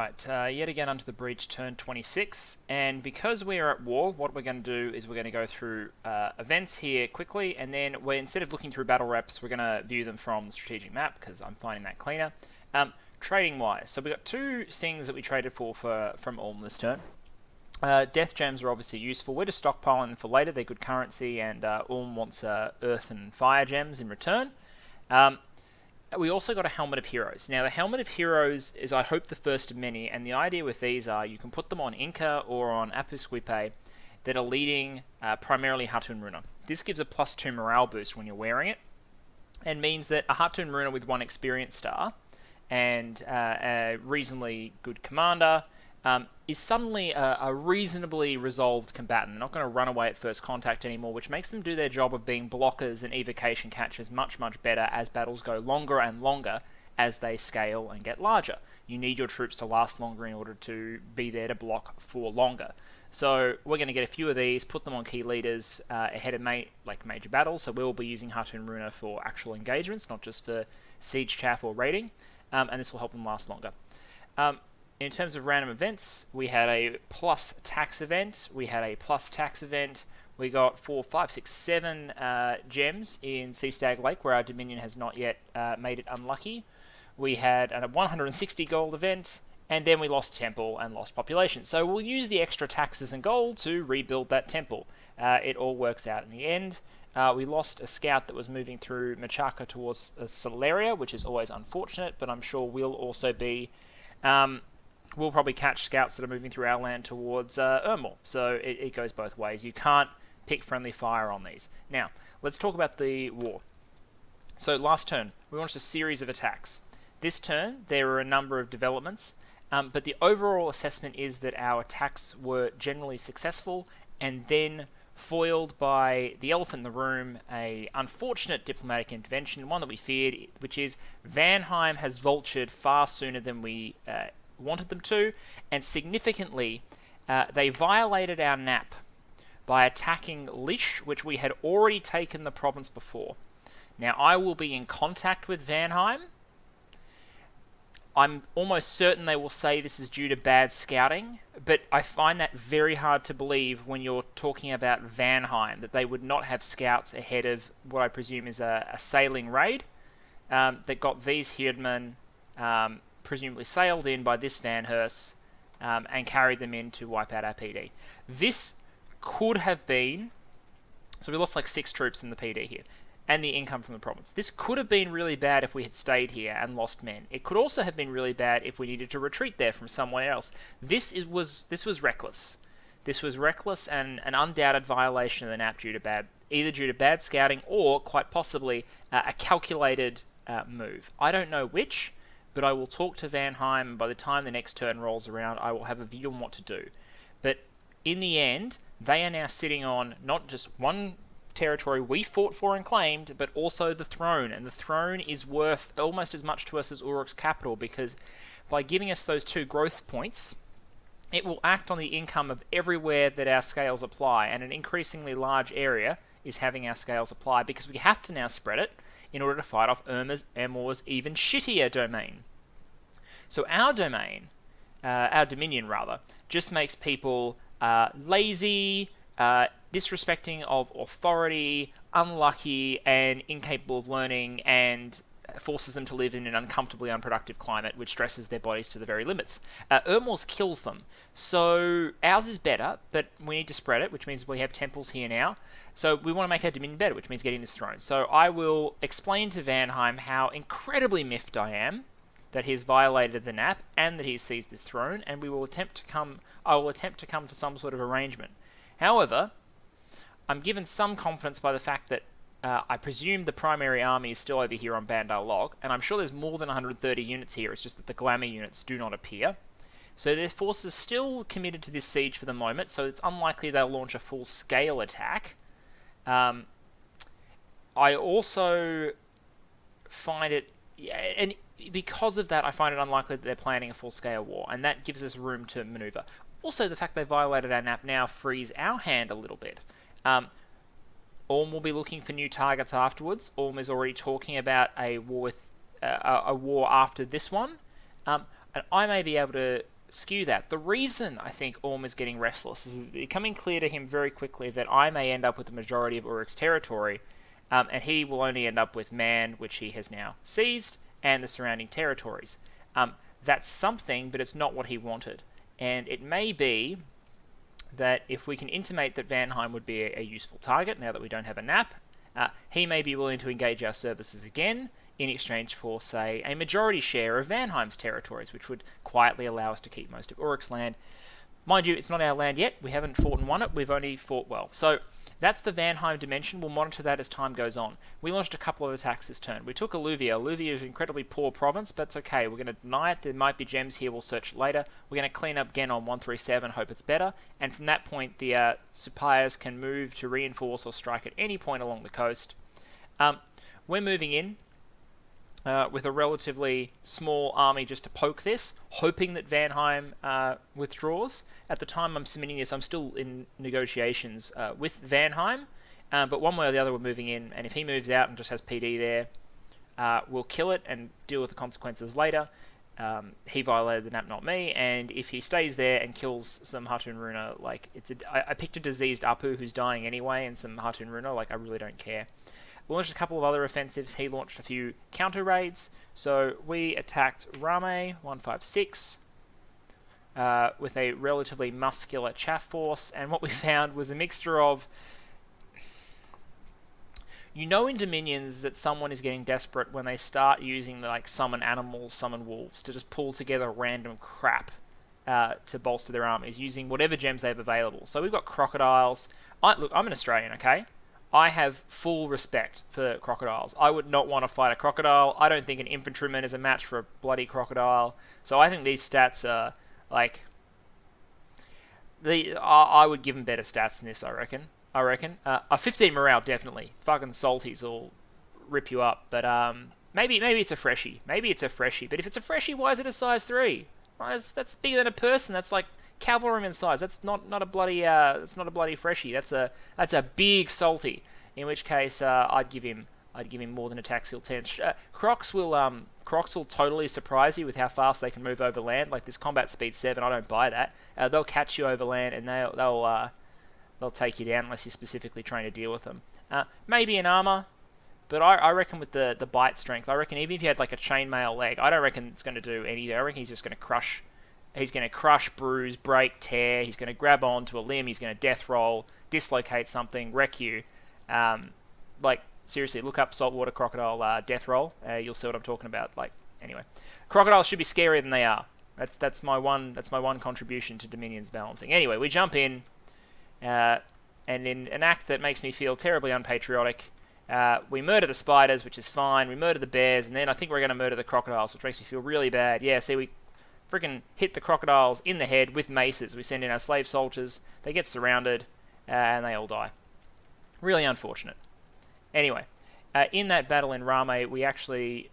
Alright, yet again unto the breach, turn 26, and because we are at war, what we're going to do is we're going to go through events here quickly, and then instead of looking through battle reps, we're going to view them from the strategic map, because I'm finding that cleaner. Trading-wise, so we got two things that we traded from Ulm this turn. Death gems are obviously useful. We're just stockpiling them for later, they're good currency, and Ulm wants earth and fire gems in return. We also got a Helmet of Heroes. Now, the Helmet of Heroes is, I hope, the first of many, and the idea with these are you can put them on Inca or on Apusquipe that are leading primarily Hatun Runa. This gives a +2 morale boost when you're wearing it, and means that a Hatun Runa with 1 experience star and a reasonably good commander is suddenly a reasonably resolved combatant. They're not going to run away at first contact anymore, which makes them do their job of being blockers and evocation catchers much, much better as battles go longer and longer as they scale and get larger. You need your troops to last longer in order to be there to block for longer. So we're going to get a few of these, put them on key leaders ahead of major battles, so we'll be using Hatun Runa for actual engagements, not just for siege chaff or raiding, and this will help them last longer. In terms of random events, we had a plus tax event, we had a plus tax event, we got 4, 5, 6, 7 gems in Sea Stag Lake where our Dominion has not yet made it unlucky. We had a 160 gold event, and then we lost temple and lost population. So we'll use the extra taxes and gold to rebuild that temple. It all works out in the end. We lost a scout that was moving through Machaca towards Solaria, which is always unfortunate, but I'm sure we'll also be... we'll probably catch scouts that are moving through our land towards Ermor, so it goes both ways. You can't pick friendly fire on these. Now, let's talk about the war. So last turn, we launched a series of attacks. This turn, there were a number of developments, but the overall assessment is that our attacks were generally successful, and then foiled by the elephant in the room, a unfortunate diplomatic intervention, one that we feared, which is Vanheim has vultured far sooner than we wanted them to, and significantly, they violated our NAP by attacking Lish, which we had already taken the province before. Now, I will be in contact with Vanheim. I'm almost certain they will say this is due to bad scouting, but I find that very hard to believe when you're talking about Vanheim, that they would not have scouts ahead of what I presume is a sailing raid that got these Hirdmen presumably sailed in by this Van Hers and carried them in to wipe out our PD. This could have been... So we lost like 6 troops in the PD here, and the income from the province. This could have been really bad if we had stayed here and lost men. It could also have been really bad if we needed to retreat there from somewhere else. This was reckless. This was reckless and an undoubted violation of the NAP either due to bad scouting or, quite possibly, a calculated move. I don't know which, but I will talk to Vanheim, and by the time the next turn rolls around, I will have a view on what to do. But in the end, they are now sitting on not just one territory we fought for and claimed, but also the throne, and the throne is worth almost as much to us as Uruk's capital, because by giving us those 2 growth points, it will act on the income of everywhere that our scales apply, and an increasingly large area is having our scales apply, because we have to now spread it in order to fight off Ermor's even shittier domain. So our domain, our dominion rather, just makes people lazy, disrespecting of authority, unlucky, and incapable of learning, and forces them to live in an uncomfortably unproductive climate, which stresses their bodies to the very limits. Ermor's kills them. So ours is better, but we need to spread it, which means we have temples here now. So we want to make our dominion better, which means getting this throne. So I will explain to Vanheim how incredibly miffed I am that he's violated the NAP and that he's seized this throne, and I will attempt to come to some sort of arrangement. However, I'm given some confidence by the fact that I presume the primary army is still over here on Bandar Log, and I'm sure there's more than 130 units here, it's just that the glamour units do not appear. So their forces still committed to this siege for the moment, so it's unlikely they'll launch a full-scale attack. I also find it... and because of that, I find it unlikely that they're planning a full-scale war, and that gives us room to maneuver. Also, the fact they violated our NAP now frees our hand a little bit. Ulm will be looking for new targets afterwards. Ulm is already talking about a war after this one, and I may be able to skew that. The reason I think Orm is getting restless is becoming clear to him very quickly that I may end up with the majority of Uruk's territory, and he will only end up with Man, which he has now seized, and the surrounding territories. That's something, but it's not what he wanted. And it may be that if we can intimate that Vanheim would be a useful target, now that we don't have a nap, he may be willing to engage our services again in exchange for, say, a majority share of Vanheim's territories, which would quietly allow us to keep most of Uruk's land. Mind you, it's not our land yet. We haven't fought and won it. We've only fought well. So that's the Vanheim dimension. We'll monitor that as time goes on. We launched a couple of attacks this turn. We took Alluvia. Alluvia is an incredibly poor province, but it's okay. We're going to deny it. There might be gems here. We'll search later. We're going to clean up again on 137, hope it's better. And from that point, the Suppliers can move to reinforce or strike at any point along the coast. We're moving in with a relatively small army just to poke this, hoping that Vanheim withdraws. At the time I'm submitting this, I'm still in negotiations with Vanheim, but one way or the other we're moving in, and if he moves out and just has PD there, we'll kill it and deal with the consequences later. He violated the nap, not me, and if he stays there and kills some hatun runa, like, I picked a diseased Apu who's dying anyway, and some hatun runa, like, I really don't care. We launched a couple of other offensives. He launched a few counter raids. So we attacked Rame 156 with a relatively muscular chaff force, and what we found was a mixture of, you know, in Dominions that someone is getting desperate when they start using the, like, summon animals, summon wolves to just pull together random crap to bolster their armies using whatever gems they have available. So we've got crocodiles. Look, I'm an Australian, okay? I have full respect for crocodiles. I would not want to fight a crocodile. I don't think an infantryman is a match for a bloody crocodile. So I think these stats are, like, I would give them better stats than this, I reckon. A 15 morale, definitely. Fucking salties will rip you up. But maybe it's a freshie. But if it's a freshie, why is it a size 3? That's bigger than a person. That's like cavalryman size. That's not a bloody freshie. That's a big salty. In which case, I'd give him more than attack skill 10. Crocs will totally surprise you with how fast they can move over land. Like this combat speed 7, I don't buy that. They'll catch you over land and they'll take you down unless you're specifically trained to deal with them. Maybe an armor, but I reckon with the bite strength, I reckon even if you had like a chainmail leg, I don't reckon it's going to do anything. I reckon he's just going to crush. He's going to crush, bruise, break, tear. He's going to grab onto a limb. He's going to death roll, dislocate something, wreck you. Like, seriously, look up saltwater crocodile death roll. You'll see what I'm talking about. Like, anyway, crocodiles should be scarier than they are. That's my one contribution to Dominion's balancing. Anyway, we jump in, and in an act that makes me feel terribly unpatriotic, we murder the spiders, which is fine. We murder the bears, and then I think we're going to murder the crocodiles, which makes me feel really bad. Yeah, see, we freaking hit the crocodiles in the head with maces. We send in our slave soldiers. They get surrounded, and they all die. Really unfortunate. Anyway, in that battle in Rame, we actually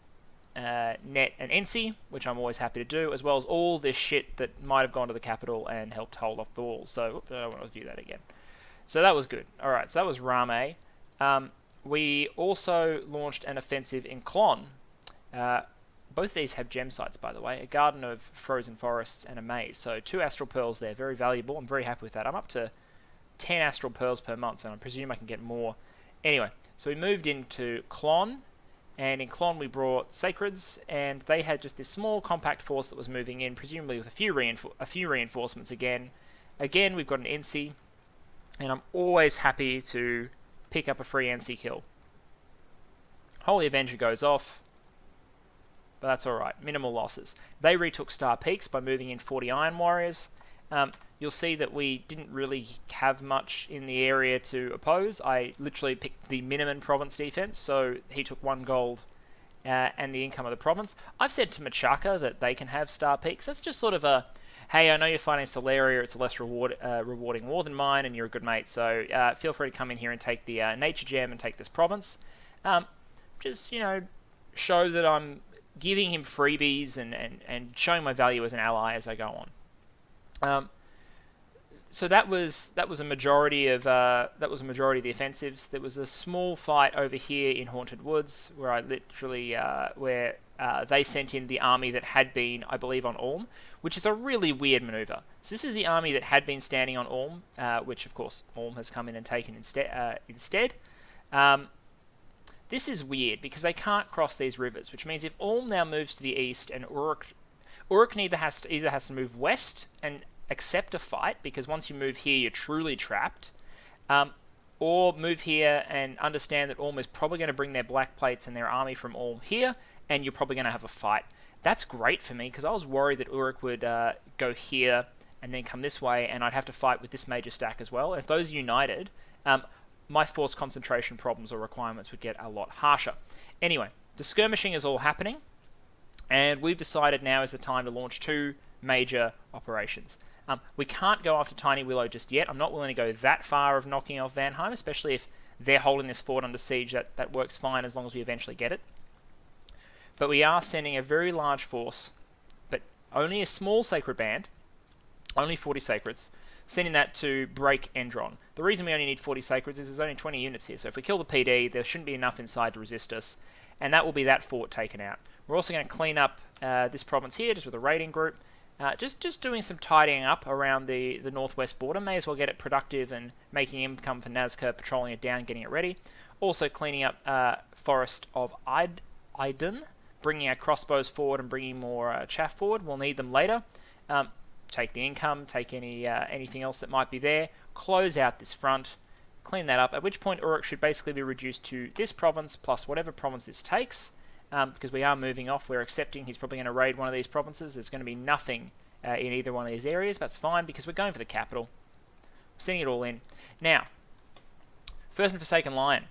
net an NC, which I'm always happy to do, as well as all this shit that might have gone to the capital and helped hold off the walls. So, I don't want to view that again. So that was good. Alright, so that was Rame. We also launched an offensive in Klon. Both these have gem sites, by the way. A garden of frozen forests and a maze. So 2 astral pearls there. Very valuable. I'm very happy with that. I'm up to 10 astral pearls per month, and I presume I can get more. Anyway, so we moved into Klon, and in Klon we brought Sacreds, and they had just this small compact force that was moving in, presumably with a few reinforcements again. Again, we've got an NC, and I'm always happy to pick up a free NC kill. Holy Avenger goes off, but that's alright. Minimal losses. They retook Star Peaks by moving in 40 Iron Warriors. You'll see that we didn't really have much in the area to oppose. I literally picked the minimum province defense, so he took 1 gold and the income of the province. I've said to Machaka that they can have Star Peaks. That's just sort of a, hey, I know you're fighting Solaria, it's a less rewarding war than mine, and you're a good mate, so feel free to come in here and take the Nature Gem and take this province. Just, show that I'm giving him freebies and showing my value as an ally as I go on. so that was a majority of the offensives. There was a small fight over here in Haunted Woods where I literally they sent in the army that had been, I believe, on Ulm, which is a really weird maneuver. So this is the army that had been standing on Ulm, which of course Ulm has come in and taken instead. This is weird because they can't cross these rivers, which means if Ulm now moves to the east and Uruk either has to move west and accept a fight, because once you move here, you're truly trapped, or move here and understand that Ulm is probably going to bring their black plates and their army from Ulm here, and you're probably going to have a fight. That's great for me, because I was worried that Uruk would go here and then come this way, and I'd have to fight with this major stack as well. If those united, my force concentration problems or requirements would get a lot harsher. Anyway, the skirmishing is all happening, and we've decided now is the time to launch 2 major operations. We can't go after Tiny Willow just yet. I'm not willing to go that far of knocking off Vanheim, especially if they're holding this fort under siege. That works fine as long as we eventually get it. But we are sending a very large force, but only a small sacred band, only 40 sacreds, sending that to break Endron. The reason we only need 40 sacreds is there's only 20 units here, so if we kill the PD, there shouldn't be enough inside to resist us, and that will be that fort taken out. We're also going to clean up this province here, just with a raiding group. Just doing some tidying up around the northwest border. May as well get it productive and making income for Nazca, patrolling it down, getting it ready. Also cleaning up Forest of Aydin, bringing our crossbows forward and bringing more chaff forward. We'll need them later. Take the income, take anything else that might be there, close out this front, clean that up, at which point Uruk should basically be reduced to this province plus whatever province this takes. Because we are moving off, we're accepting he's probably going to raid one of these provinces. There's going to be nothing in either one of these areas. That's fine because we're going for the capital. We're sending it all in. Now, First and Forsaken Lion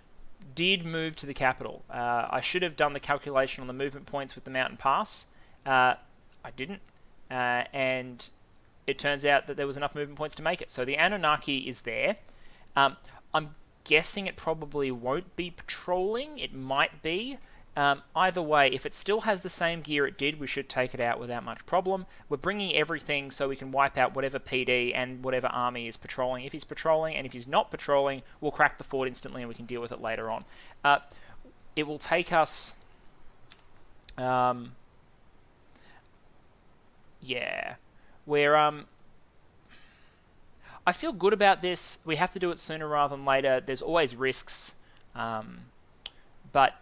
did move to the capital. I should have done the calculation on the movement points with the mountain pass. I didn't. And it turns out that there was enough movement points to make it. So the Anunnaki is there. I'm guessing it probably won't be patrolling. It might be. Either way, if it still has the same gear it did, we should take it out without much problem. We're bringing everything so we can wipe out whatever PD and whatever army is patrolling. If he's patrolling, and if he's not patrolling, we'll crack the fort instantly and we can deal with it later on. It will take us... yeah. We're... I feel good about this. We have to do it sooner rather than later. There's always risks. But...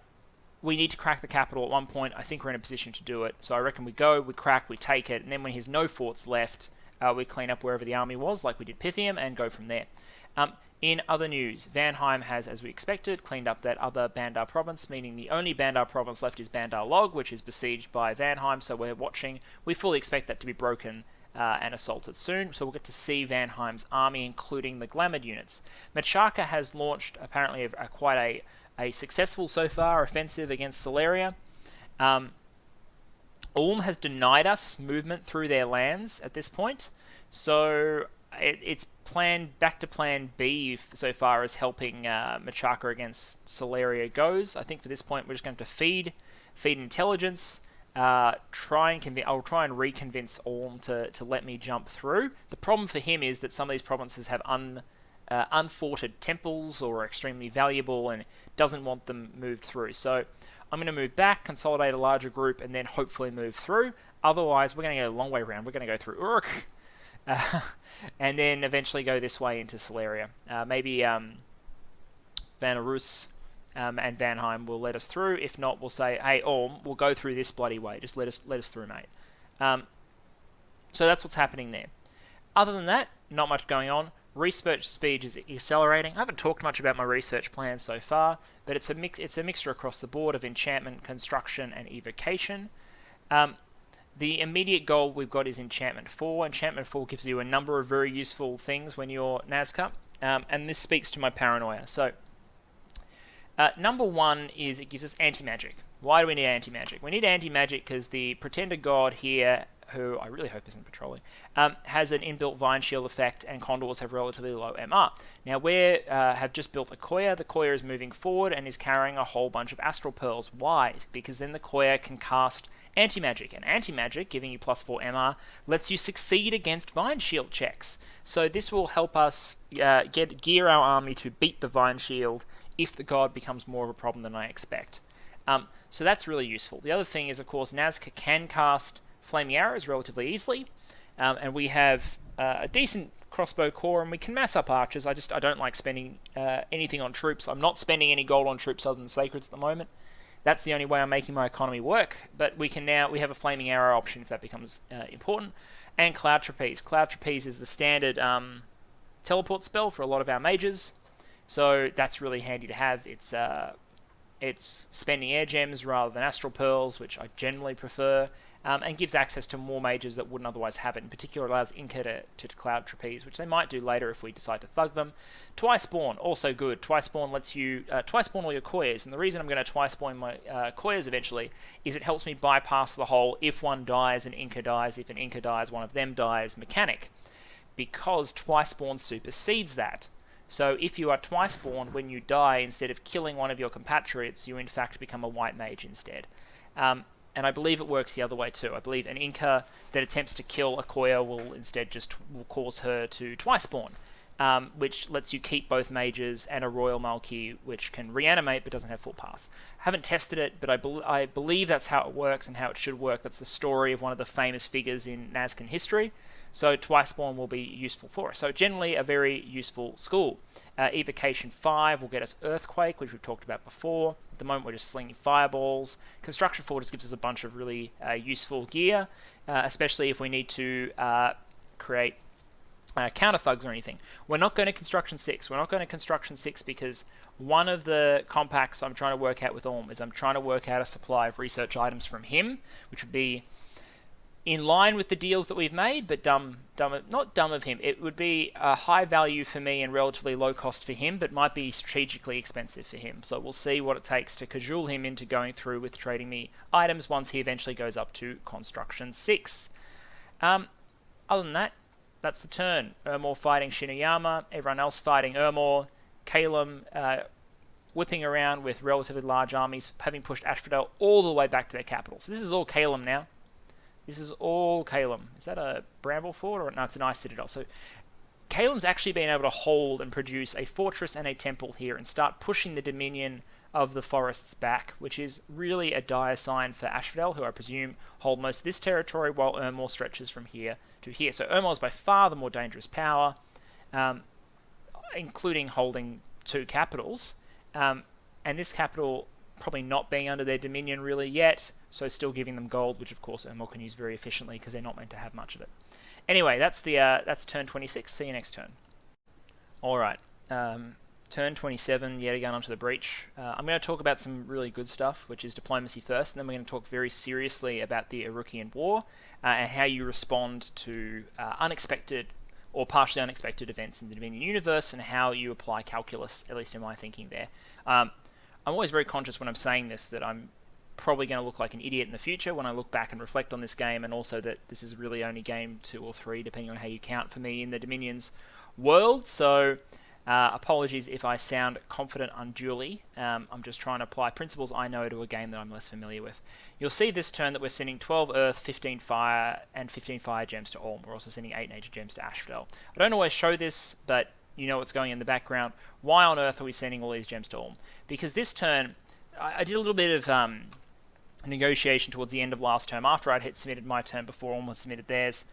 we need to crack the capital at one point. I think we're in a position to do it. So I reckon we go, we crack, we take it, and then when he has no forts left, we clean up wherever the army was, like we did Pythium, and go from there. In other news, Vanheim has, as we expected, cleaned up that other Bandar province, meaning the only Bandar province left is Bandar Log, which is besieged by Vanheim, so we're watching. We fully expect that to be broken and assaulted soon, so we'll get to see Vanheim's army, including the Glamoured units. Machaka has launched, apparently, quite a successful so far offensive against Solaria. Ulm has denied us movement through their lands at this point, so it's back to plan B so far as helping Machaka against Solaria goes. I think for this point we're just going to have to feed intelligence. I'll try and reconvince Ulm to let me jump through. The problem for him is that some of these provinces have unforted temples or are extremely valuable and doesn't want them moved through. So I'm going to move back, consolidate a larger group, and then hopefully move through. Otherwise, we're going to go a long way around. We're going to go through Uruk, and then eventually go this way into Solaria. Maybe Vanarus and Vanheim will let us through. If not, we'll say, hey, Ulm, we'll go through this bloody way. Just let us through, mate. So that's what's happening there. Other than that, not much going on. Research speed is accelerating. I haven't talked much about my research plans so far, but it's a mixture across the board of enchantment, construction, and evocation. The immediate goal we've got is Enchantment 4. Enchantment 4 gives you a number of very useful things when you're Nazca, and this speaks to my paranoia. So, number one is it gives us anti-magic. Why do we need anti-magic? We need anti-magic because the Pretender God here who I really hope isn't patrolling, has an inbuilt Vine Shield effect, and condors have relatively low MR. Now we have just built a Koya. The Koya is moving forward and is carrying a whole bunch of Astral Pearls. Why? Because then the Koya can cast Anti-Magic, and Anti-Magic, giving you +4 MR, lets you succeed against Vine Shield checks. So this will help us gear our army to beat the Vine Shield if the god becomes more of a problem than I expect. So that's really useful. The other thing is, of course, Nazca can cast Flaming Arrows relatively easily, and we have a decent crossbow core, and we can mass up archers. I don't like spending anything on troops. I'm not spending any gold on troops other than Sacreds at the moment. That's the only way I'm making my economy work, but we have a Flaming Arrow option if that becomes important. And Cloud Trapeze. Cloud Trapeze is the standard teleport spell for a lot of our mages, so that's really handy to have. It's spending air gems rather than astral pearls, which I generally prefer, and gives access to more mages that wouldn't otherwise have it. In particular, it allows Inca to Cloud Trapeze, which they might do later if we decide to thug them. Twice Spawn, also good. Twice Spawn lets you twice spawn all your Koyas, and the reason I'm going to twice spawn my Koyas eventually is it helps me bypass the whole if one dies, an Inca dies, if an Inca dies, one of them dies mechanic, because Twice Spawn supersedes that. So if you are twice spawned, when you die, instead of killing one of your compatriots, you in fact become a white mage instead. And I believe it works the other way too. I believe an Inca that attempts to kill a Koya will instead will cause her to twice spawn, which lets you keep both mages and a Royal Malki, which can reanimate but doesn't have full paths. Haven't tested it, but I believe that's how it works and how it should work. That's the story of one of the famous figures in Nazcan history. So Twice Spawn will be useful for us. So generally a very useful school. Evocation 5 will get us Earthquake, which we've talked about before. At the moment we're just slinging fireballs. Construction 4 just gives us a bunch of really useful gear, especially if we need to create counter thugs or anything. We're not going to Construction 6. We're not going to Construction 6 because one of the compacts I'm trying to work out with Orm is I'm trying to work out a supply of research items from him, which would be in line with the deals that we've made, but not dumb of him. It would be a high value for me and relatively low cost for him, but might be strategically expensive for him. So we'll see what it takes to cajole him into going through with trading me items once he eventually goes up to Construction 6. Other than that, that's the turn. Urmor fighting Shinuyama, everyone else fighting Urmor, Kalem whipping around with relatively large armies, having pushed Asphodel all the way back to their capital. So this is all Kalem now. This is all Kalem. Is that a bramble fort? Or no, it's an ice citadel. So Kalem's actually been able to hold and produce a fortress and a temple here and start pushing the dominion of the forests back, which is really a dire sign for Asphodel, who I presume hold most of this territory, while Urmor stretches from here to here. So Urmor is by far the more dangerous power, including holding 2 capitals. And this capital probably not being under their dominion really yet, so still giving them gold, which of course Urmor can use very efficiently because they're not meant to have much of it. Anyway, that's turn 26. See you next turn. Alright, turn 27, yet again onto the breach. I'm going to talk about some really good stuff, which is diplomacy first, and then we're going to talk very seriously about the Urukian War and how you respond to unexpected or partially unexpected events in the Dominion universe, and how you apply calculus, at least in my thinking there. I'm always very conscious when I'm saying this that I'm probably going to look like an idiot in the future when I look back and reflect on this game, and also that this is really only game 2 or 3, depending on how you count for me in the Dominion's world. So apologies if I sound confident unduly. I'm just trying to apply principles I know to a game that I'm less familiar with. You'll see this turn that we're sending 12 Earth, 15 Fire, and 15 Fire gems to Orm. We're also sending 8 Nature gems to Asphodel. I don't always show this, but you know what's going in the background. Why on earth are we sending all these gems to Orm? Because this turn, I did a little bit of negotiation towards the end of last term after I'd submitted my turn before Orm had submitted theirs.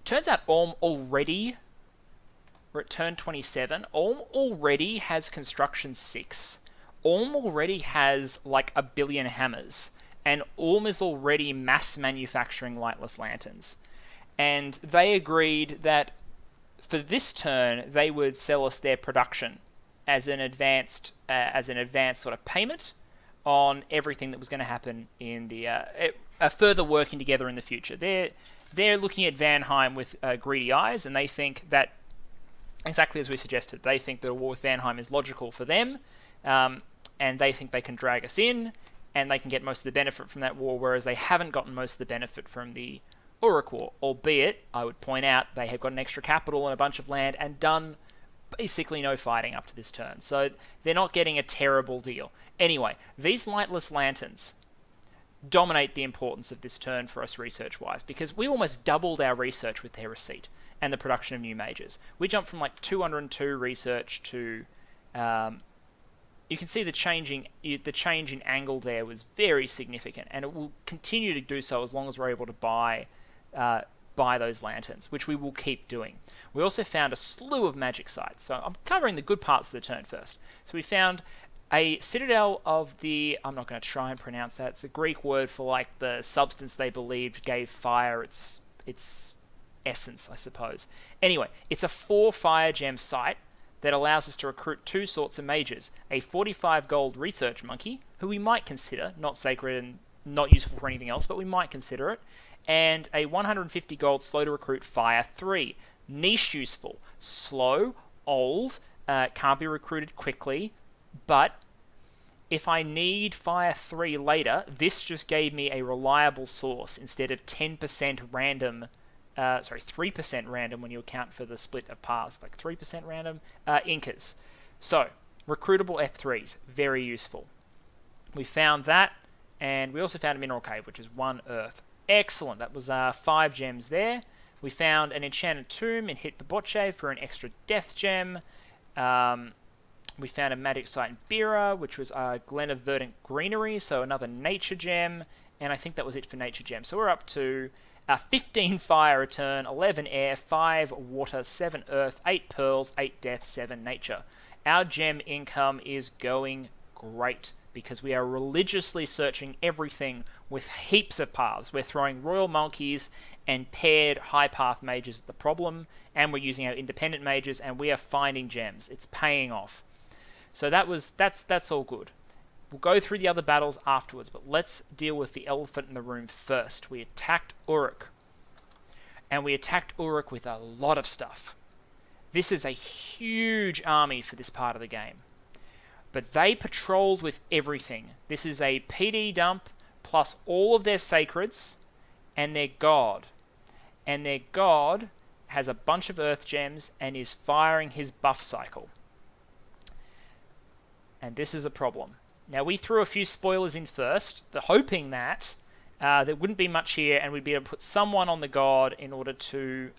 Turns out Orm already, we're at turn 27, Orm already has Construction 6. Orm already has like 1 billion hammers, and Orm is already mass manufacturing lightless lanterns. And they agreed that for this turn, they would sell us their production as an advanced sort of payment on everything that was going to happen in the further working together in the future. They're looking at Vanheim with greedy eyes, and they think that, exactly as we suggested, they think that a war with Vanheim is logical for them, and they think they can drag us in, and they can get most of the benefit from that war, whereas they haven't gotten most of the benefit from the Uruk War, albeit, I would point out, they have got an extra capital and a bunch of land and done basically no fighting up to this turn. So they're not getting a terrible deal. Anyway, these lightless lanterns dominate the importance of this turn for us research-wise, because we almost doubled our research with their receipt and the production of new mages. We jumped from like 202 research to... you can see the change in angle there was very significant, and it will continue to do so as long as we're able to buy those lanterns, which we will keep doing. We also found a slew of magic sites, so I'm covering the good parts of the turn first. So we found a citadel of the... I'm not going to try and pronounce that. It's a Greek word for like the substance they believed gave fire its essence, I suppose. Anyway, it's a 4 fire gem site that allows us to recruit 2 sorts of mages. A 45 gold research monkey, who we might consider, not sacred and not useful for anything else, but we might consider it, and a 150 gold slow to recruit fire 3. Niche useful, slow, old, can't be recruited quickly, but if I need fire 3 later, this just gave me a reliable source instead of 10% random, 3% random when you account for the split of paths, like 3% random, Incas. So, recruitable F3s, very useful. We found that, and we also found a mineral cave, which is 1 earth. Excellent, that was 5 gems there. We found an enchanted tomb in Hitboboche for an extra death gem. We found a magic site in Bira, which was Glen of Verdant Greenery, so another nature gem, and I think that was it for nature gems. So we're up to 15 fire a turn, 11 air, 5 water, 7 earth, 8 pearls, 8 death, 7 nature. Our gem income is going great because we are religiously searching everything with heaps of paths. We're throwing royal monkeys and paired high path mages at the problem, and we're using our independent mages, and we are finding gems. It's paying off. So that's all good. We'll go through the other battles afterwards, but let's deal with the elephant in the room first. We attacked Uruk, and we attacked Uruk with a lot of stuff. This is a huge army for this part of the game, but they patrolled with everything. This is a PD dump plus all of their sacreds and their god, and their god has a bunch of earth gems and is firing his buff cycle. And this is a problem. Now, we threw a few spoilers in first, hoping that there wouldn't be much here and we'd be able to put someone on the god in order to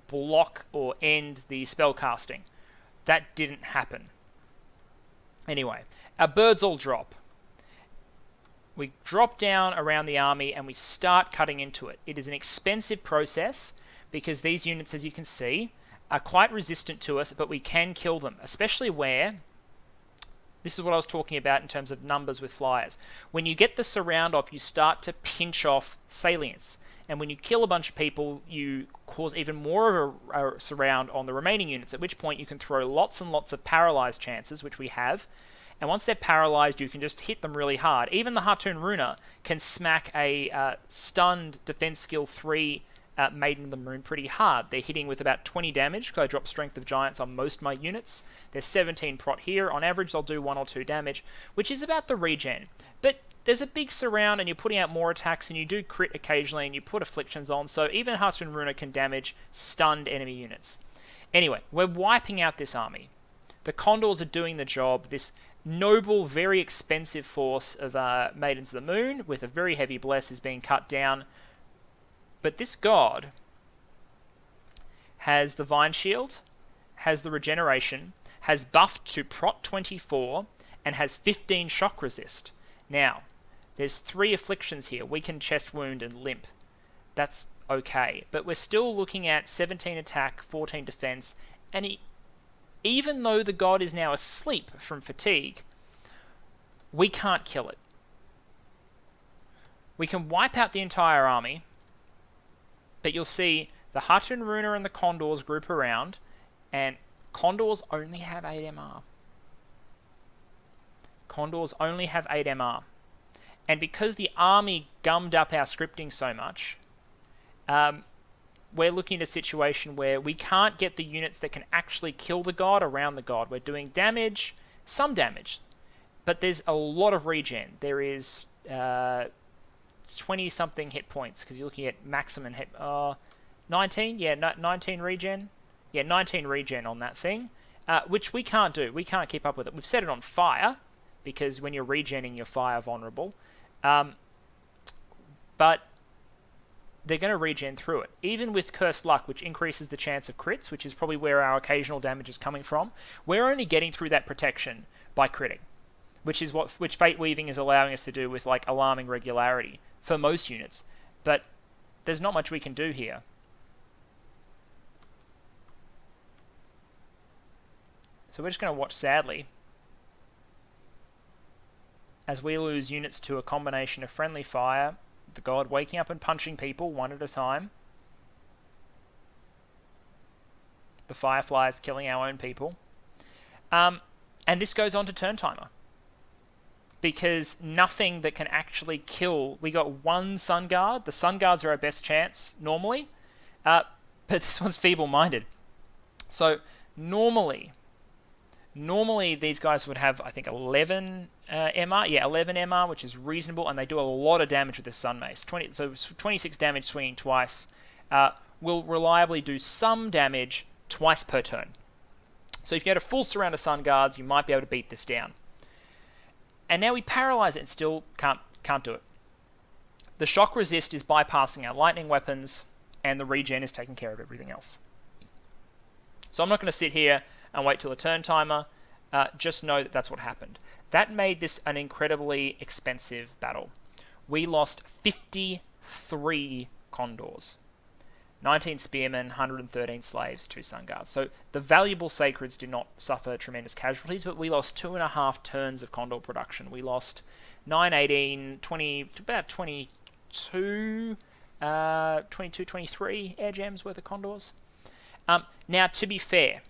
block or end the spell casting. That didn't happen. Anyway, our birds all drop. We drop down around the army and we start cutting into it. It is an expensive process because these units, as you can see, are quite resistant to us, but we can kill them, especially where... This is what I was talking about in terms of numbers with flyers. When you get the surround off, you start to pinch off salience. And when you kill a bunch of people, you cause even more of a surround on the remaining units, at which point you can throw lots and lots of paralyzed chances, which we have. And once they're paralyzed, you can just hit them really hard. Even the Hatun Runa can smack a stunned defense skill 3 Maiden of the Moon pretty hard. They're hitting with about 20 damage because I drop Strength of Giants on most of my units. There's 17 prot here. On average, they'll do 1 or 2 damage, which is about the regen. But there's a big surround and you're putting out more attacks and you do crit occasionally and you put afflictions on, so even Hatun Runa can damage stunned enemy units. Anyway, we're wiping out this army. The condors are doing the job. This noble, very expensive force of Maidens of the Moon with a very heavy bless is being cut down. But this god has the Vine Shield, has the Regeneration, has buffed to Prot 24, and has 15 shock resist. Now, there's 3 afflictions here. Weaken, chest wound, and limp. That's okay. But we're still looking at 17 attack, 14 defense, and even though the god is now asleep from fatigue, we can't kill it. We can wipe out the entire army, but you'll see the Hatun Runa and the Condors group around, and Condors only have 8 MR. Condors only have 8 MR. And because the army gummed up our scripting so much, we're looking at a situation where we can't get the units that can actually kill the god around the god. We're doing damage, some damage, but there's a lot of regen. There is 20-something hit points, because you're looking at maximum hit... 19? Yeah, 19 regen. Yeah, 19 regen on that thing, which we can't do. We can't keep up with it. We've set it on fire, because when you're regenning, you're fire vulnerable. But they're going to regen through it. Even with Cursed Luck, which increases the chance of crits, which is probably where our occasional damage is coming from, we're only getting through that protection by critting, which Fate Weaving is allowing us to do with like alarming regularity for most units. But there's not much we can do here. So we're just going to watch sadly as we lose units to a combination of friendly fire, the god waking up and punching people one at a time, the fireflies killing our own people, and this goes on to turn timer, because nothing that can actually kill... We got one Sun Guard. The Sun Guards are our best chance normally, but this one's feeble-minded. So normally these guys would have, I think, 11 MR. Yeah, 11 MR, which is reasonable, and they do a lot of damage with this Sun Mace. 26 damage swinging twice. Will reliably do some damage twice per turn. So if you had a full surround of Sun Guards, you might be able to beat this down. And now we paralyze it and still can't do it. The shock resist is bypassing our lightning weapons, and the regen is taking care of everything else. So I'm not going to sit here and wait till the turn timer. Just know that that's what happened. That made this an incredibly expensive battle. We lost 53 condors, 19 spearmen, 113 slaves, 2 sun guards. So the valuable sacreds did not suffer tremendous casualties, but we lost 2.5 turns of condor production. We lost 9, 18, 20, about 22, 23 air gems worth of condors. Now, to be fair,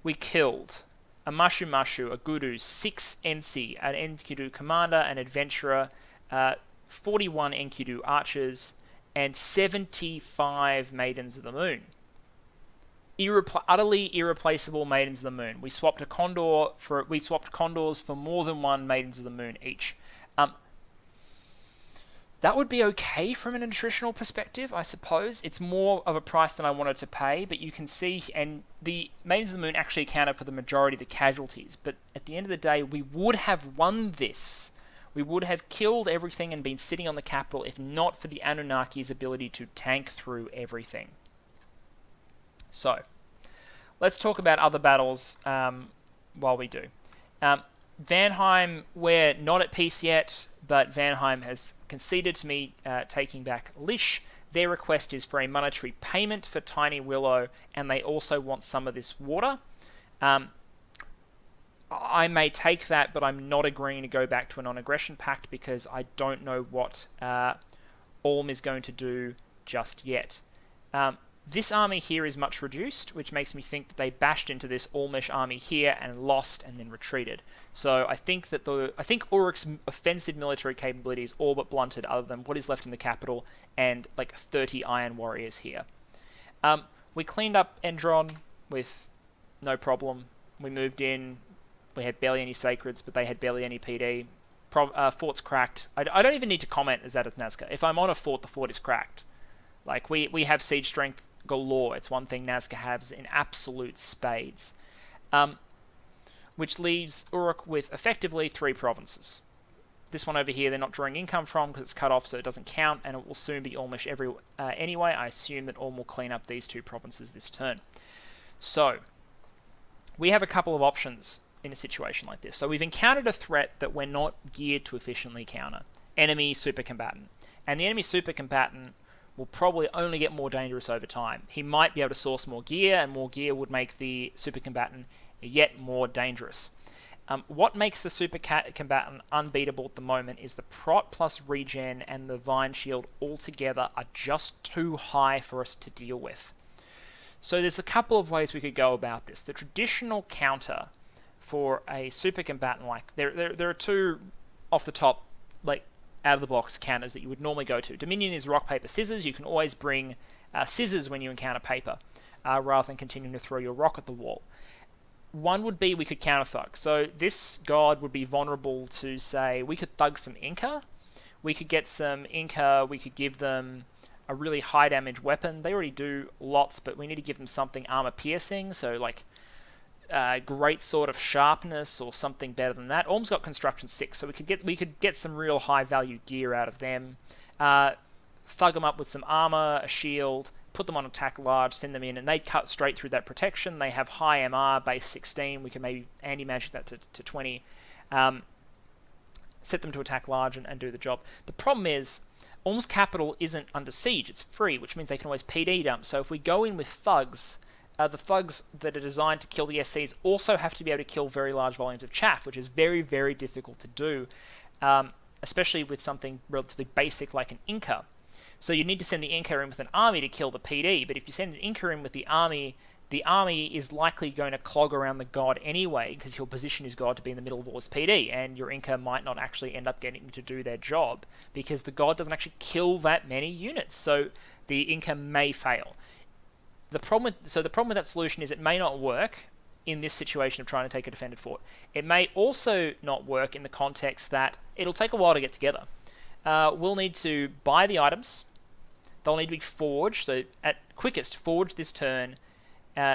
we killed a Mashu, a Guru, 6 Ensi, an Enkidu commander, an adventurer, 41 Enkidu archers, and 75 Maidens of the Moon. Utterly irreplaceable Maidens of the Moon. We swapped condors for more than one Maidens of the Moon each. That would be okay from an attritional perspective, I suppose. It's more of a price than I wanted to pay, but you can see, and the Maidens of the Moon actually accounted for the majority of the casualties, but at the end of the day, we would have won this. We would have killed everything and been sitting on the capital if not for the Anunnaki's ability to tank through everything. So, let's talk about other battles while we do. Vanheim, we're not at peace yet, but Vanheim has conceded to me taking back Lish. Their request is for a monetary payment for Tiny Willow, and they also want some of this water. I may take that, but I'm not agreeing to go back to a non-aggression pact because I don't know what Orm is going to do just yet. This army here is much reduced, which makes me think that they bashed into this Ormish army here and lost and then retreated. So I think that Uruk's offensive military capability is all but blunted, other than what is left in the capital and like 30 iron warriors here. We cleaned up Endron with no problem. We moved in. We had barely any sacreds, but they had barely any PD. Fort's cracked. I don't even need to comment as that is Nazca. If I'm on a fort, the fort is cracked. Like, we have siege strength galore. It's one thing Nazca has in absolute spades. Which leaves Uruk with effectively 3 provinces. This one over here they're not drawing income from because it's cut off, so it doesn't count, and it will soon be Ormish anyway. I assume that Orm will clean up these 2 provinces this turn. So, we have a couple of options in a situation like this. So we've encountered a threat that we're not geared to efficiently counter. Enemy super combatant. And the enemy super combatant will probably only get more dangerous over time. He might be able to source more gear, and more gear would make the super combatant yet more dangerous. What makes the super combatant unbeatable at the moment is the prot plus regen and the vine shield altogether are just too high for us to deal with. So there's a couple of ways we could go about this. The traditional counter for a super combatant, like there are 2 off the top, like out of the box counters that you would normally go to. Dominion is rock, paper, scissors. You can always bring scissors when you encounter paper, rather than continuing to throw your rock at the wall. One would be we could counter thug. So this god would be vulnerable to, say, we could thug some Inca. We could get some Inca, we could give them a really high damage weapon. They already do lots, but we need to give them something armor piercing, so like great sword of sharpness or something better than that. Orm's got construction 6, so we could get some real high value gear out of them. Thug them up with some armor, a shield, put them on attack large, send them in, and they cut straight through that protection. They have high MR, base 16. We can maybe anti-magic that to 20. Set them to attack large and do the job. The problem is, Orm's capital isn't under siege. It's free, which means they can always PD dump. So if we go in with thugs, the thugs that are designed to kill the SCs also have to be able to kill very large volumes of chaff, which is very, very difficult to do, especially with something relatively basic like an Inca. So you need to send the Inca in with an army to kill the PD, but if you send an Inca in with the army is likely going to clog around the god anyway, because he'll position his god to be in the middle of all his PD, and your Inca might not actually end up getting to do their job, because the god doesn't actually kill that many units, so the Inca may fail. The problem with that solution is it may not work in this situation of trying to take a defended fort. It may also not work in the context that it'll take a while to get together. We'll need to buy the items. They'll need to be forged, so at quickest, forge this turn,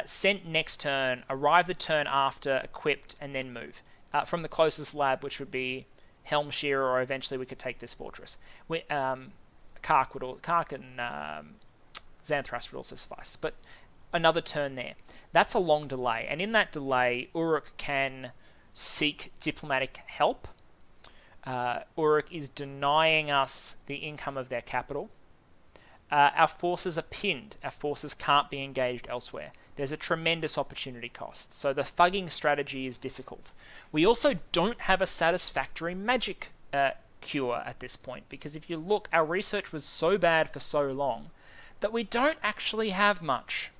sent next turn, arrive the turn after, equipped, and then move. From the closest lab, which would be Helm Shearer, or eventually we could take this fortress. Kark and Xanthras would also suffice, but another turn there. That's a long delay, and in that delay, Uruk can seek diplomatic help. Uruk is denying us the income of their capital. Our forces are pinned. Our forces can't be engaged elsewhere. There's a tremendous opportunity cost, so the thugging strategy is difficult. We also don't have a satisfactory magic cure at this point, because if you look, our research was so bad for so long that we don't actually have much.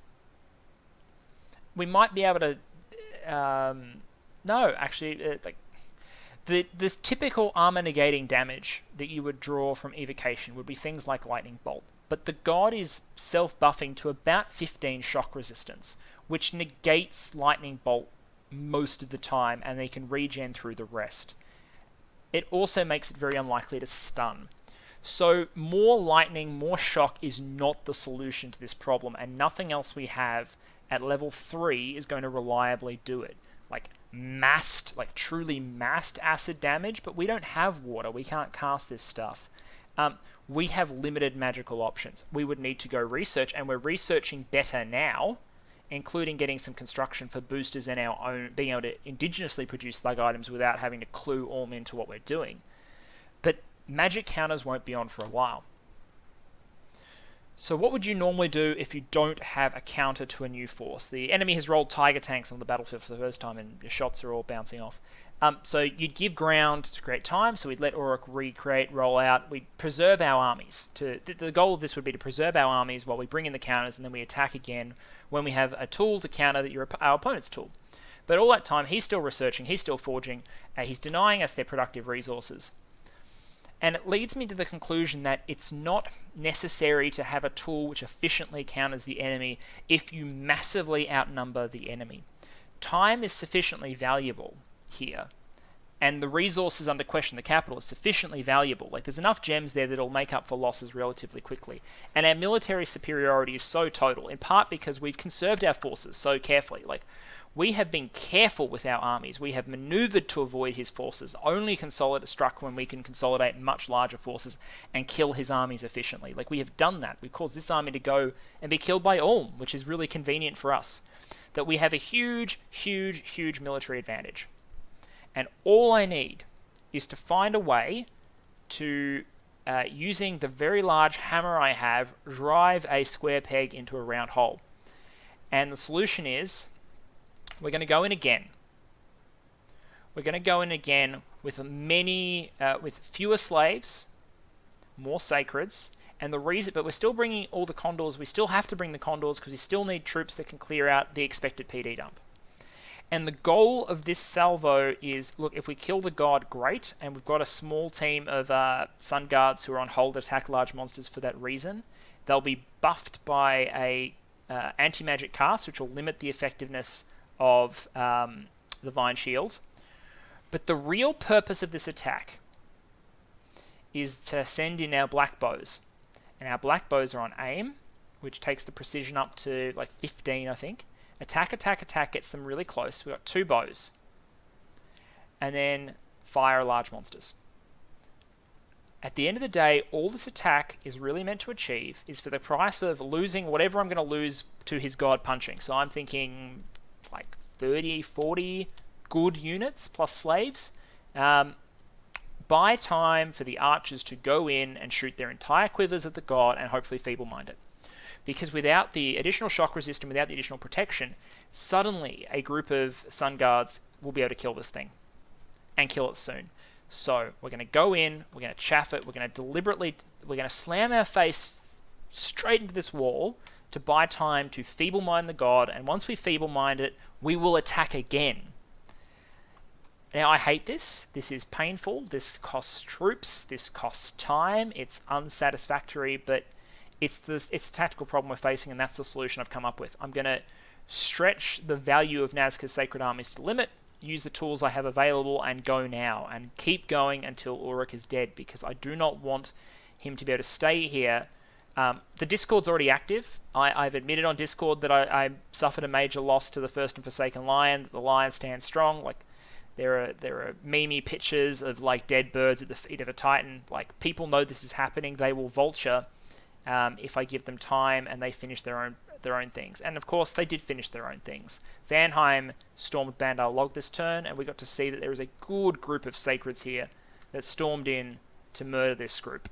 We might be able to... no, actually, this typical armor negating damage that you would draw from evocation would be things like lightning bolt. But the god is self-buffing to about 15 shock resistance, which negates lightning bolt most of the time, and they can regen through the rest. It also makes it very unlikely to stun. So more lightning, more shock is not the solution to this problem, and nothing else we have at level 3 is going to reliably do it. Like truly massed acid damage, but we don't have water. We can't cast this stuff. We have limited magical options. We would need to go research, and we're researching better now, including getting some construction for boosters and our own, being able to indigenously produce thug items without having to clue Orm into what we're doing. But magic counters won't be on for a while. So what would you normally do if you don't have a counter to a new force? The enemy has rolled tiger tanks on the battlefield for the first time, and your shots are all bouncing off. So you'd give ground to create time, so we'd let Uruk recreate, roll out. We'd preserve our armies. The goal of this would be to preserve our armies while we bring in the counters, and then we attack again when we have a tool to counter our opponent's tool. But all that time, he's still researching, he's still forging, he's denying us their productive resources. And it leads me to the conclusion that it's not necessary to have a tool which efficiently counters the enemy if you massively outnumber the enemy. Time is sufficiently valuable here, and the resources under question, the capital, is sufficiently valuable. Like, there's enough gems there that'll make up for losses relatively quickly. And our military superiority is so total, in part because we've conserved our forces so carefully. Like, we have been careful with our armies. We have maneuvered to avoid his forces, only struck when we can consolidate much larger forces and kill his armies efficiently. Like, we have done that. We've caused this army to go and be killed by Orm, which is really convenient for us. That we have a huge, huge, huge military advantage. And all I need is to find a way to, using the very large hammer I have, drive a square peg into a round hole. And the solution is, we're going to go in again. We're going to go in again with with fewer slaves, more sacreds, and the reason, but we're still bringing all the condors. We still have to bring the condors because we still need troops that can clear out the expected PD dump. And the goal of this salvo is, look, if we kill the god, great, and we've got a small team of sun guards who are on hold to attack large monsters for that reason. They'll be buffed by a anti-magic cast, which will limit the effectiveness of the Vine Shield. But the real purpose of this attack is to send in our black bows. And our black bows are on aim, which takes the precision up to like 15, I think. Attack, attack, attack gets them really close. We've got 2 bows. And then fire large monsters. At the end of the day, all this attack is really meant to achieve is for the price of losing whatever I'm going to lose to his god punching. So I'm thinking like 30, 40 good units plus slaves. Buy time for the archers to go in and shoot their entire quivers at the god and hopefully feeble-mind it. Because without the additional shock resist and without the additional protection, suddenly a group of sun guards will be able to kill this thing. And kill it soon. So we're going to go in, we're going to chaff it, we're going to slam our face straight into this wall to buy time to feeble-mind the god, and once we feeble-mind it, we will attack again. Now, I hate this. This is painful. This costs troops. This costs time. It's unsatisfactory, but it's the tactical problem we're facing, and that's the solution I've come up with. I'm going to stretch the value of Nazca's Sacred Armies to the limit, use the tools I have available, and go now, and keep going until Uruk is dead, because I do not want him to be able to stay here. The Discord's already active. I've admitted on Discord that I suffered a major loss to the First and Forsaken Lion, that the Lion stands strong. Like, there are meme pictures of like dead birds at the feet of a Titan. Like, people know this is happening. They will vulture if I give them time and they finish their own things. And of course, they did finish their own things. Vanheim stormed Bandar Log this turn, and we got to see that there is a good group of sacreds here that stormed in to murder this group.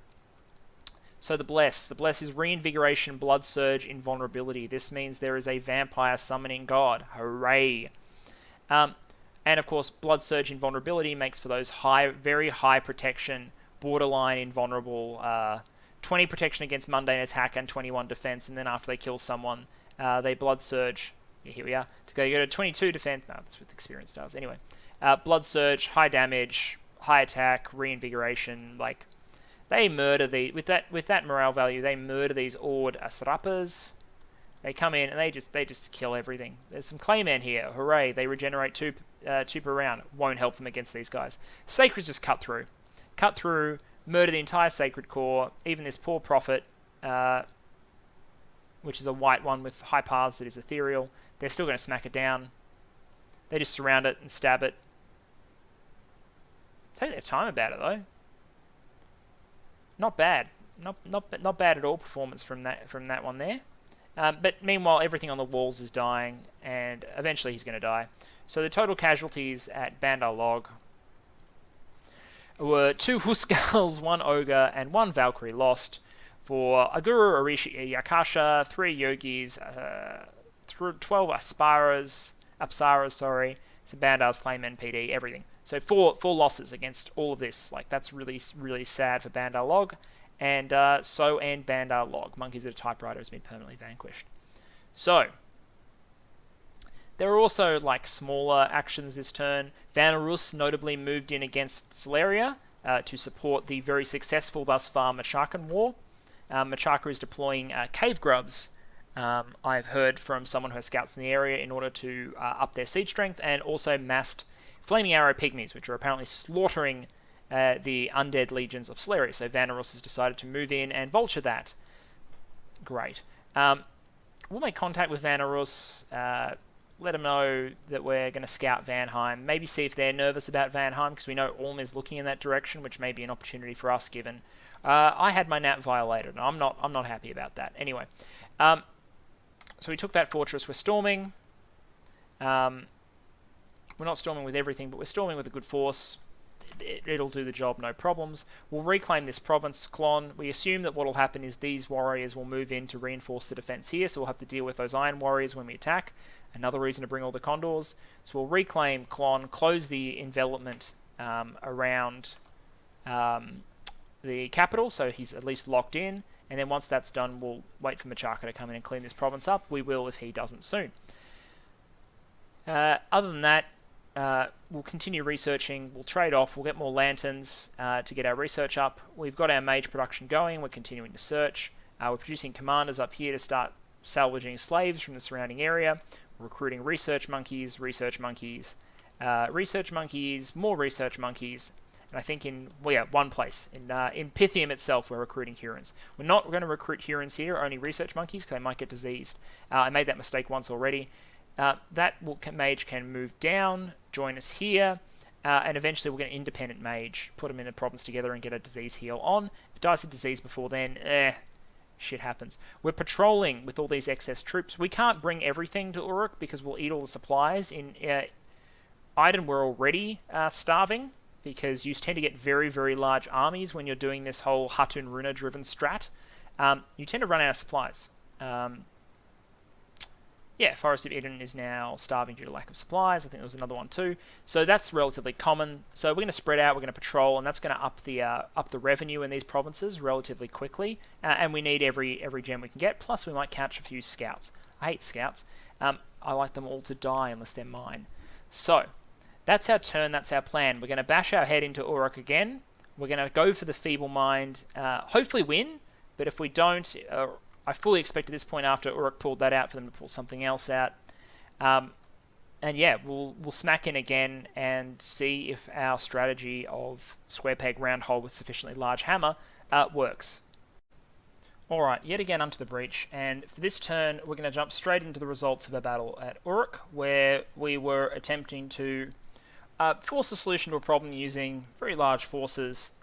So the Bless. The Bless is Reinvigoration, Blood Surge, Invulnerability. This means there is a vampire summoning god. Hooray! And of course, Blood Surge Invulnerability makes for those very high protection, borderline invulnerable, 20 protection against mundane attack and 21 defense, and then after they kill someone, they Blood Surge. Yeah, here we are. To go to 22 defense. No, that's with experience does. Anyway, Blood Surge, high damage, high attack, reinvigoration. Like, they murder with that morale value. They murder these Ord Asrapas. They come in and they just kill everything. There's some Claymen here. Hooray! They regenerate two per round. Won't help them against these guys. Sacreds just cut through, murder the entire Sacred Core. Even this poor Prophet, which is a white one with high paths that is ethereal. They're still going to smack it down. They just surround it and stab it. Take their time about it though. Not bad. Not bad at all. Performance from that one there. But meanwhile, everything on the walls is dying, and eventually he's going to die. So the total casualties at Bandar Log were 2 Huskarls, 1 Ogre, and 1 Valkyrie lost, for a Guru, Arishi, Yakasha, 3 Yogis, 12 Apsaras, some Bandar's Claymen PD, everything. So 4 losses against all of this. Like, that's really, really sad for Bandar Log. And so and Bandar Log. Monkeys at a Typewriter has been permanently vanquished. So, there are also like smaller actions this turn. Vanarus notably moved in against Celeria to support the very successful thus far Machakan War. Machaka is deploying cave grubs, I've heard from someone who has scouts in the area, in order to up their siege strength, and also massed flaming arrow pygmies, which are apparently slaughtering the undead legions of Celeria. So Vanarus has decided to move in and vulture that. Great. We'll make contact with Vanarus, let them know that we're going to scout Vanheim, maybe see if they're nervous about Vanheim, because we know Ulm is looking in that direction, which may be an opportunity for us, given I had my nap violated, and I'm not happy about that. Anyway, so we took that fortress. We're storming. We're not storming with everything, but we're storming with a good force. It'll do the job, no problems. We'll reclaim this province, Klon. We assume that what will happen is these warriors will move in to reinforce the defense here, so we'll have to deal with those iron warriors when we attack. Another reason to bring all the condors. So we'll reclaim Klon, close the envelopment around the capital, so he's at least locked in. And then once that's done, we'll wait for Machaka to come in and clean this province up. We will if he doesn't soon. Other than that, we'll continue researching, we'll trade off, we'll get more lanterns to get our research up. We've got our mage production going, we're continuing to search. We're producing commanders up here to start salvaging slaves from the surrounding area. We're recruiting research monkeys, more research monkeys, And I think in, well, yeah, one place. In Pythium itself, we're recruiting Hurons. We're not going to recruit Hurons here, only research monkeys, because they might get diseased. I made that mistake once already. That mage can move down, join us here, and eventually we'll get an independent mage, put them in a province together and get a disease heal on. If it dies of disease before then, shit happens. We're patrolling with all these excess troops. We can't bring everything to Uruk because we'll eat all the supplies. In Iden, we're already starving because you tend to get very, very large armies when you're doing this whole hatun runa driven strat. You tend to run out of supplies. Forest of Eden is now starving due to lack of supplies. I think there was another one too. So that's relatively common. So we're going to spread out, we're going to patrol, and that's going to up the revenue in these provinces relatively quickly. And we need every gem we can get. Plus, we might catch a few scouts. I hate scouts. I like them all to die unless they're mine. So that's our turn. That's our plan. We're going to bash our head into Uruk again. We're going to go for the feeble mind. Hopefully win. But if we don't, I fully expect at this point after Uruk pulled that out for them to pull something else out. And yeah, we'll smack in again and see if our strategy of square peg round hole with sufficiently large hammer works. Alright, yet again unto the breach, and for this turn we're going to jump straight into the results of a battle at Uruk, where we were attempting to force a solution to a problem using very large forces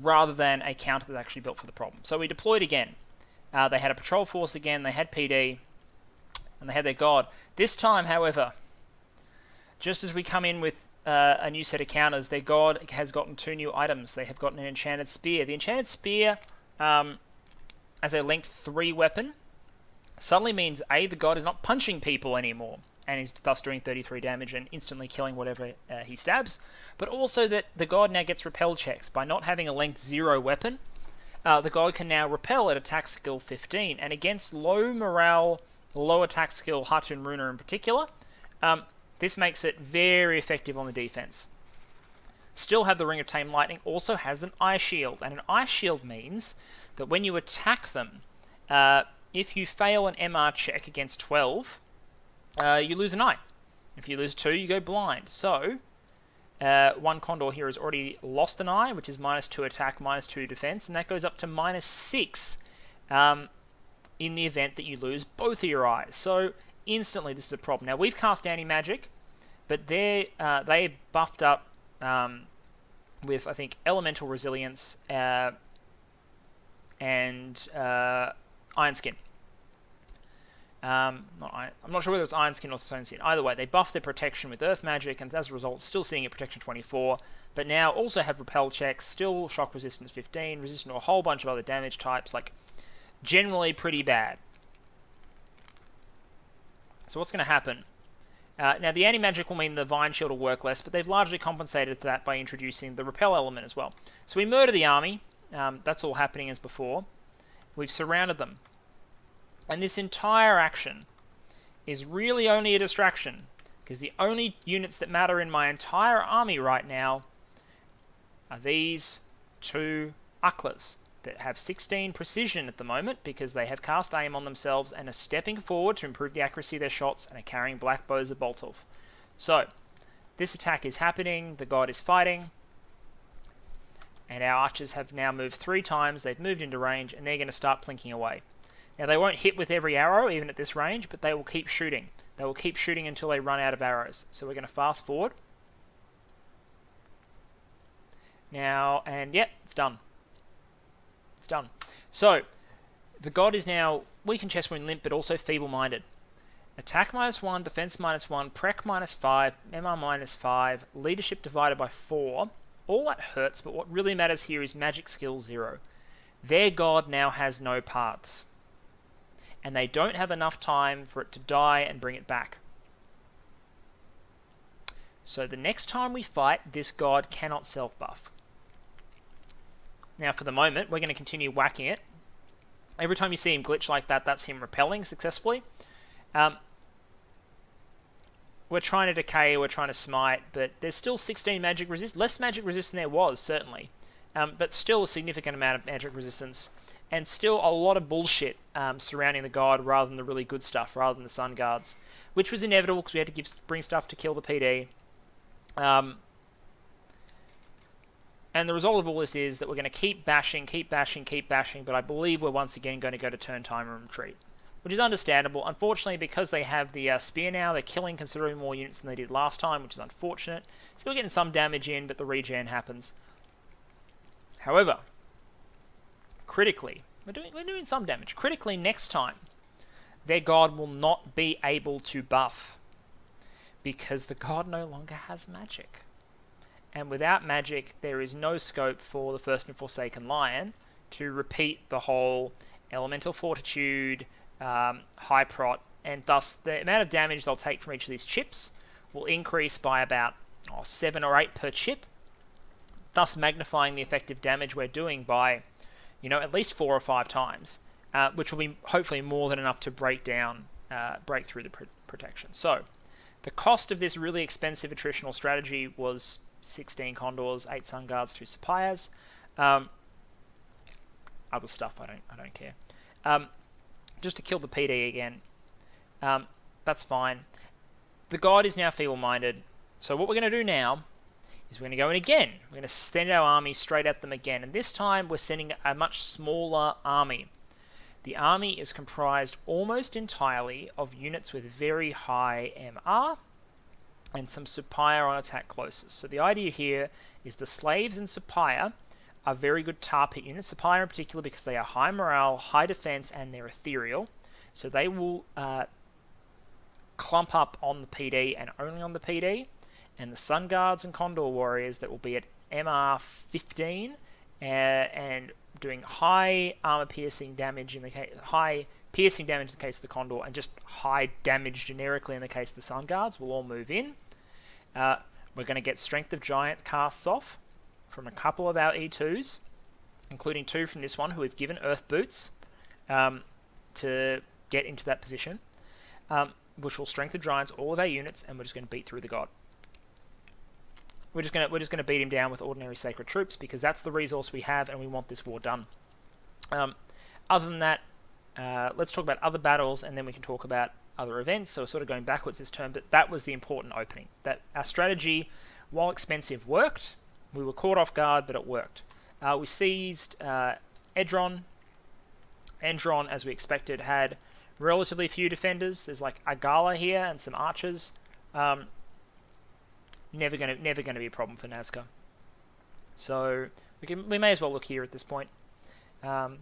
rather than a counter that's actually built for the problem. So we deployed again. They had a patrol force again, they had PD, and they had their god. This time, however, just as we come in with a new set of counters, their god has gotten 2 new items. They have gotten an Enchanted Spear. The Enchanted Spear, as a length 3 weapon, suddenly means A, the god is not punching people anymore, and is thus doing 33 damage and instantly killing whatever he stabs, but also that the god now gets repel checks. By not having a length 0 weapon, the god can now repel at attack skill 15, and against low morale, low attack skill Hatun Runa in particular, this makes it very effective on the defense. Still have the Ring of Tame Lightning, also has an Eye Shield, and an Eye Shield means that when you attack them, if you fail an MR check against 12, you lose an eye. If you lose 2, you go blind. So, one condor here has already lost an eye, which is -2 attack, -2 defense, and that goes up to -6 in the event that you lose both of your eyes. So, instantly this is a problem. Now, we've cast anti-magic, but they buffed up with, I think, elemental resilience and iron skin. I'm not sure whether it's Iron Skin or Stone Skin. Either way, they buffed their protection with Earth Magic, and as a result, still seeing a protection 24, but now also have repel checks, still shock resistance 15, resistant to a whole bunch of other damage types, like, generally pretty bad. So what's going to happen? Now, the anti-magic will mean the Vine Shield will work less, but they've largely compensated that by introducing the repel element as well. So we murder the army. That's all happening as before. We've surrounded them. And this entire action is really only a distraction, because the only units that matter in my entire army right now are these 2 Uklas that have 16 precision at the moment, because they have cast aim on themselves and are stepping forward to improve the accuracy of their shots and are carrying black bows of Boltov. So, this attack is happening, the god is fighting, and our archers have now moved 3 times, they've moved into range, and they're going to start plinking away. Now, they won't hit with every arrow, even at this range, but they will keep shooting. They will keep shooting until they run out of arrows. So we're going to fast forward. Now, and yep, it's done. It's done. So, the god is now weak in chest wound, limp, but also feeble-minded. Attack -1, defense -1, prec -5, MR -5, leadership divided by 4. All that hurts, but what really matters here is magic skill 0. Their god now has no paths, and they don't have enough time for it to die and bring it back. So the next time we fight, this god cannot self-buff. Now, for the moment, we're going to continue whacking it. Every time you see him glitch like that, that's him repelling successfully. We're trying to decay, we're trying to smite, but there's still 16 magic resist. Less magic resistance than there was, certainly. But still a significant amount of magic resistance. And still a lot of bullshit surrounding the god rather than the really good stuff, rather than the Sun Guards. Which was inevitable because we had to bring stuff to kill the PD. And the result of all this is that we're going to keep bashing, but I believe we're once again going to go to turn time and retreat, which is understandable. Unfortunately, because they have the spear now, they're killing considerably more units than they did last time, which is unfortunate. Still getting some damage in, but the regen happens. However, critically, we're doing some damage. Critically, next time, their god will not be able to buff because the god no longer has magic. And without magic, there is no scope for the First and Forsaken Lion to repeat the whole Elemental Fortitude, High Prot, and thus the amount of damage they'll take from each of these chips will increase by about 7 or 8 per chip, thus magnifying the effective damage we're doing by, at least 4 or 5 times, which will be hopefully more than enough to break through the protection. So, the cost of this really expensive attritional strategy was 16 condors, 8 sun guards, 2 sapphires. Other stuff I don't care. Just to kill the PD again. That's fine. The god is now feeble-minded. So what we're going to do now is we're going to go in again. We're going to send our army straight at them again. And this time we're sending a much smaller army. The army is comprised almost entirely of units with very high MR and some Supplier on attack closest. So the idea here is the slaves and Supplier are very good tar pit units. Supplier in particular because they are high morale, high defense, and they're ethereal. So they will clump up on the PD and only on the PD. And the Sun Guards and Condor Warriors that will be at MR 15 and doing high armor piercing damage in the case, high piercing damage in the case of the Condor, and just high damage generically in the case of the Sun Guards will all move in. We're going to get Strength of Giant casts off from a couple of our E2s, including 2 from this one who we've given Earth Boots to get into that position, which will Strength of Giants all of our units, and we're just going to beat through the god. We're just going to beat him down with ordinary sacred troops because that's the resource we have, and we want this war done. Other than that, let's talk about other battles, and then we can talk about other events. So we're sort of going backwards this turn, but that was the important opening. That our strategy, while expensive, worked. We were caught off guard, but it worked. We seized Edron. Endron, as we expected, had relatively few defenders. There's like a Gala here and some archers. Never gonna be a problem for Nazca. So we may as well look here at this point. Ignore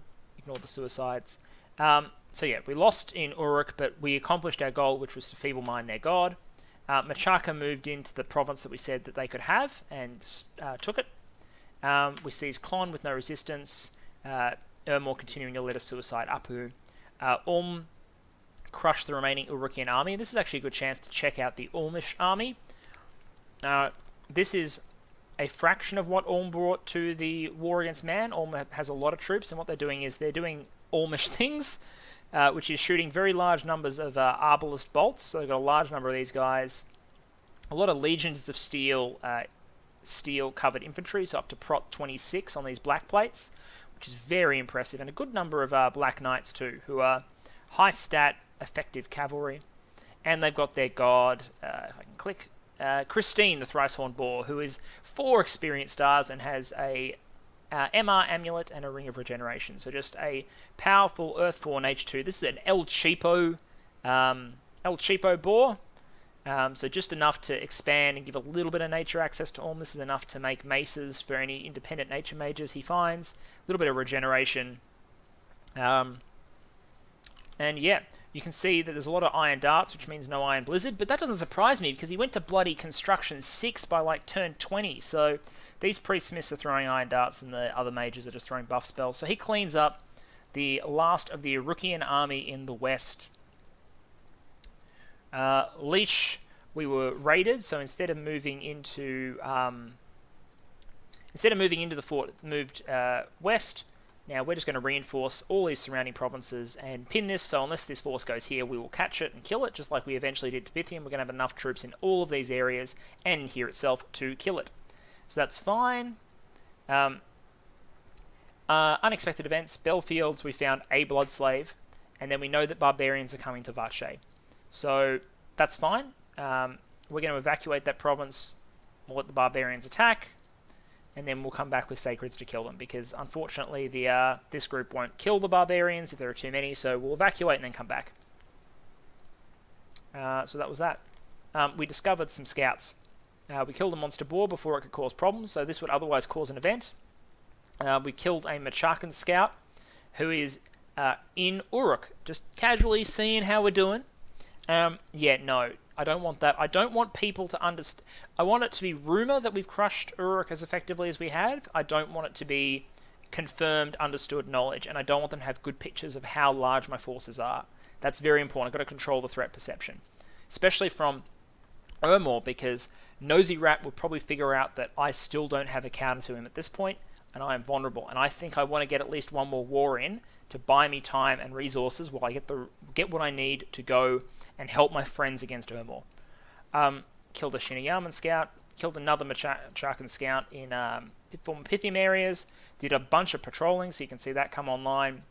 the suicides. So yeah, we lost in Uruk, but we accomplished our goal, which was to feeble-mind their god. Machaka moved into the province that we said that they could have, and took it. We seized Klon with no resistance. Ermor continuing to let us suicide Apu. Crushed the remaining Urukian army. This is actually a good chance to check out the Ulmish army. This is a fraction of what Ulm brought to the war against Man. Ulm has a lot of troops, and what they're doing is they're doing Ulmish things, which is shooting very large numbers of Arbalist bolts. So they've got a large number of these guys. A lot of legions of steel, steel-covered infantry, so up to Prot 26 on these black plates, which is very impressive. And a good number of Black Knights too, who are high-stat, effective cavalry. And they've got their god, if I can click, Christine, the Thrice-Horned Boar, who is 4 experience stars and has a MR Amulet and a Ring of Regeneration. So just a powerful Earth-4 H2. This is an El Cheapo Boar. So just enough to expand and give a little bit of nature access to Ulm. This is enough to make maces for any independent nature mages he finds. A little bit of regeneration. And yeah, you can see that there's a lot of Iron Darts, which means no Iron Blizzard, but that doesn't surprise me because he went to bloody Construction 6 by like turn 20, so these Priest Smiths are throwing Iron Darts and the other mages are just throwing buff spells. So he cleans up the last of the Urukian army in the west. Leash, we were raided, so instead of moving into the fort, moved west. Now we're just going to reinforce all these surrounding provinces and pin this, so unless this force goes here, we will catch it and kill it, just like we eventually did to Bithium. We're going to have enough troops in all of these areas and in here itself to kill it. So that's fine. Unexpected events. Belfields, we found a blood slave, and then we know that barbarians are coming to Vache. So that's fine. We're going to evacuate that province. We'll let the barbarians attack. and then we'll come back with sacreds to kill them, because unfortunately this group won't kill the barbarians if there are too many, so we'll evacuate and then come back. So that was that. We discovered some scouts. We killed a monster boar before it could cause problems, so this would otherwise cause an event. We killed a Machakan scout who is in Uruk, just casually seeing how we're doing. Yeah, no, I don't want that. I don't want people to understand. I want it to be rumour that we've crushed Uruk as effectively as we have. I don't want it to be confirmed, understood knowledge, and I don't want them to have good pictures of how large my forces are. That's very important. I've got to control the threat perception, especially from Urmor, because Nosy Rat will probably figure out that I still don't have a counter to him at this point, and I am vulnerable. And I think I want to get at least one more war in to buy me time and resources while I get what I need to go and help my friends against Urmor. Killed a Shinayaman scout, killed another Machakan scout in former Pythium areas, did a bunch of patrolling, so you can see that come online.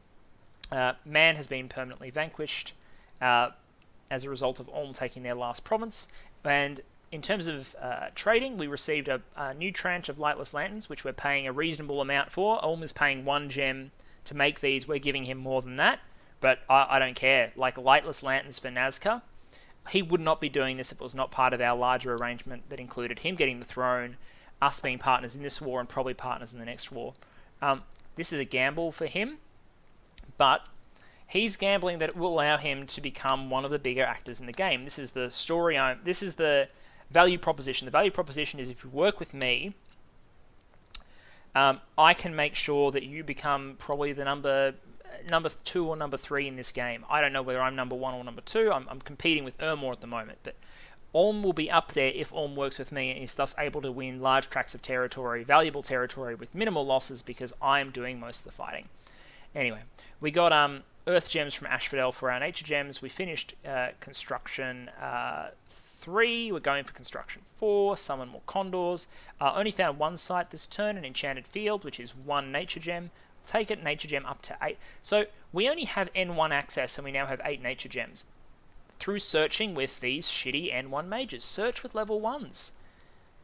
Man has been permanently vanquished as a result of Ulm taking their last province. And in terms of trading, we received a new tranche of lightless lanterns, which we're paying a reasonable amount for. Ulm is paying 1 gem to make these. We're giving him more than that, but I don't care. Like lightless lanterns for Nazca, he would not be doing this if it was not part of our larger arrangement that included him getting the throne, us being partners in this war, and probably partners in the next war. This is a gamble for him, but he's gambling that it will allow him to become one of the bigger actors in the game. This is the story. This is the value proposition. The value proposition is if you work with me, I can make sure that you become probably the number 2 or number 3 in this game. I don't know whether I'm number 1 or number 2. I'm competing with Urmor at the moment, but Ulm will be up there if Ulm works with me and is thus able to win large tracts of territory, valuable territory with minimal losses because I'm doing most of the fighting. Anyway, we got Earth Gems from Asphodel for our Nature Gems. We finished Construction 3. We're going for Construction 4. Summon more Condors. Only found 1 site this turn, an Enchanted Field, which is 1 Nature Gem. Take it, Nature Gem up to 8. So we only have N1 access and we now have 8 Nature Gems. Through searching with these shitty N1 mages. Search with level 1s.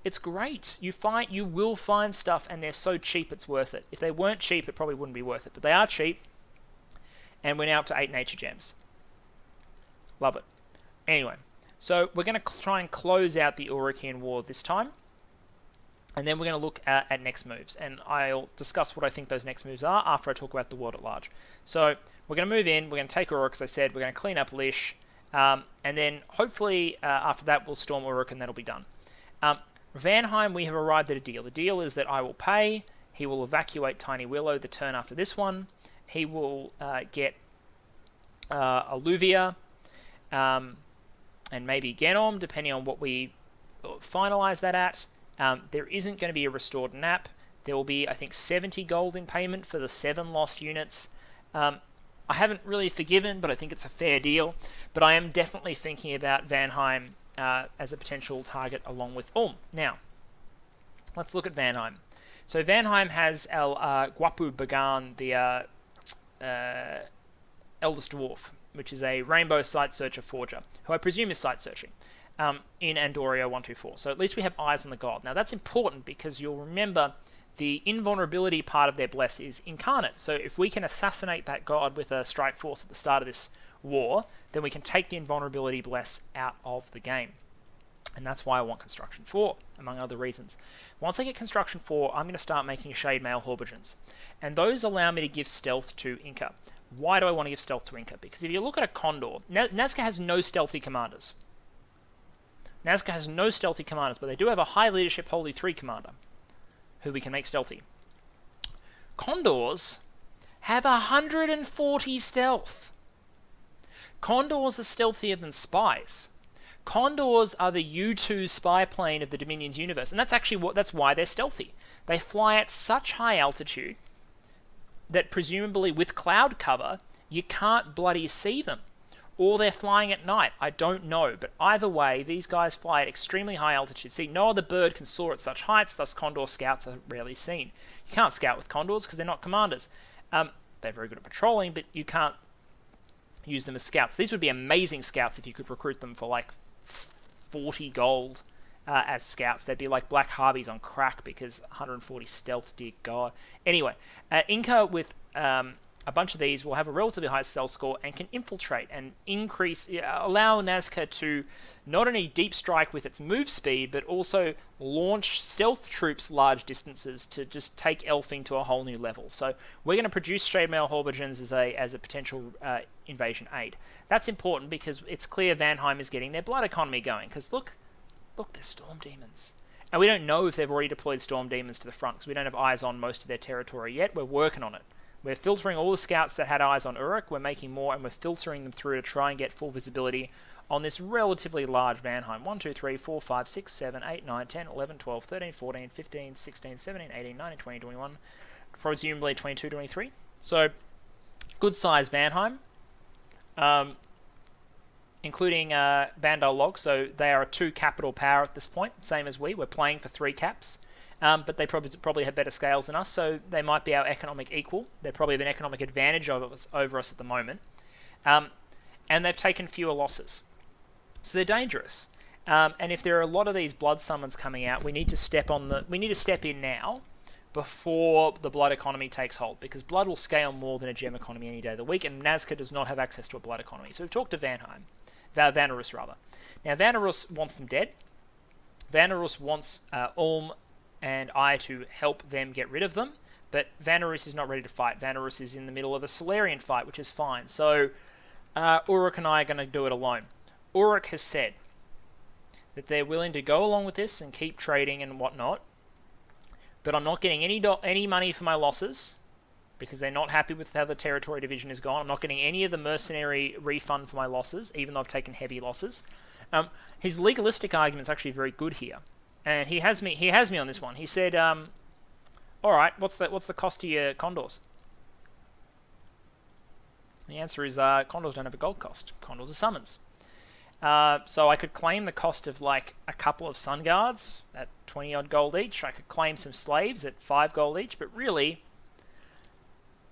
It's great. You will find stuff and they're so cheap it's worth it. If they weren't cheap, it probably wouldn't be worth it. But they are cheap. And we're now up to 8 Nature Gems. Love it. Anyway, so we're going to try and close out the Urukian War this time. And then we're going to look at next moves. And I'll discuss what I think those next moves are after I talk about the world at large. So we're going to move in. We're going to take Uruk, as I said. We're going to clean up Lish. And then hopefully after that we'll storm Uruk and that'll be done. Vanheim, we have arrived at a deal. The deal is that I will pay. He will evacuate Tiny Willow the turn after this one. He will get Alluvia and maybe Genom, depending on what we finalize that at. There isn't going to be a restored nap. There will be, I think, 70 gold in payment for the 7 lost units. I haven't really forgiven, but I think it's a fair deal. But I am definitely thinking about Vanheim as a potential target along with Ulm. Now, let's look at Vanheim. So Vanheim has El Guapu Bagan, the Eldest Dwarf, which is a Rainbow Sight Searcher Forger, who I presume is sight searching, in Andoria 124. So at least we have eyes on the god. Now that's important because you'll remember the invulnerability part of their bless is incarnate. So if we can assassinate that god with a strike force at the start of this war, then we can take the invulnerability bless out of the game. And that's why I want Construction 4, among other reasons. Once I get Construction 4, I'm going to start making Shade Mail Horbigens. And those allow me to give stealth to Inca. Why do I want to give stealth to Inca? Because if you look at a Condor, Nazca has no stealthy commanders. Nazca has no stealthy commanders, but they do have a high leadership Holy 3 commander, who we can make stealthy. Condors have 140 stealth. Condors are stealthier than spies. Condors are the U2 spy plane of the Dominion's universe, and that's why they're stealthy. They fly at such high altitude that presumably with cloud cover, you can't bloody see them. Or they're flying at night. I don't know. But either way, these guys fly at extremely high altitude. See, no other bird can soar at such heights, thus condor scouts are rarely seen. You can't scout with condors because they're not commanders. They're very good at patrolling, but you can't use them as scouts. These would be amazing scouts if you could recruit them for like 40 gold as scouts. They'd be like black harpies on crack because 140 stealth, dear god. Anyway, Inca with a bunch of these will have a relatively high stealth score and can infiltrate and allow Nazca to not only deep strike with its move speed, but also launch stealth troops large distances to just take elfing to a whole new level. So we're going to produce straight mail Haubergens as a potential invasion aid. That's important because it's clear Vanheim is getting their blood economy going. Because look, there's storm demons. And we don't know if they've already deployed storm demons to the front because we don't have eyes on most of their territory yet. We're working on it. We're filtering all the scouts that had eyes on Uruk. We're making more, and we're filtering them through to try and get full visibility on this relatively large Vanheim. 1, 2, 3, 4, 5, 6, 7, 8, 9, 10, 11, 12, 13, 14, 15, 16, 17, 18, 19, 20, 21, presumably 22, 23. So, good size Vanheim, including Bandar Log. So, they are a 2 capital power at this point, same as we're playing for 3 caps. But they probably have better scales than us, so they might be our economic equal. They probably have an economic advantage over us at the moment. And they've taken fewer losses. So they're dangerous. And if there are a lot of these blood summons coming out, we need to step in now before the blood economy takes hold, because blood will scale more than a gem economy any day of the week, and Nazca does not have access to a blood economy. So we've talked to Vanarus rather. Now Vanarus wants them dead. Vanarus wants Ulm and I to help them get rid of them, but Vanarus is not ready to fight. Vanarus is in the middle of a Solarian fight, which is fine. So Uruk and I are going to do it alone. Uruk has said that they're willing to go along with this and keep trading and whatnot, but I'm not getting any money for my losses because they're not happy with how the territory division is gone. I'm not getting any of the mercenary refund for my losses, even though I've taken heavy losses. His legalistic argument is actually very good here. And he has me on this one. He said, all right, what's the cost of your condors? The answer is condors don't have a gold cost. Condors are summons. So I could claim the cost of like a couple of sun guards at 20 odd gold each. I could claim some slaves at 5 gold each, but really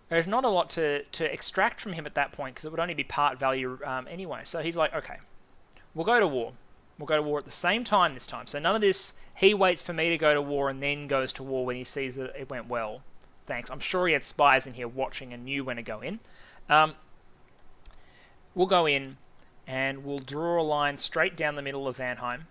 there's not a lot to extract from him at that point because it would only be part value anyway. So he's like, okay, we'll go to war. We'll go to war at the same time this time. So none of this, he waits for me to go to war and then goes to war when he sees that it went well. Thanks. I'm sure he had spies in here watching and knew when to go in. We'll go in and we'll draw a line straight down the middle of Vanheim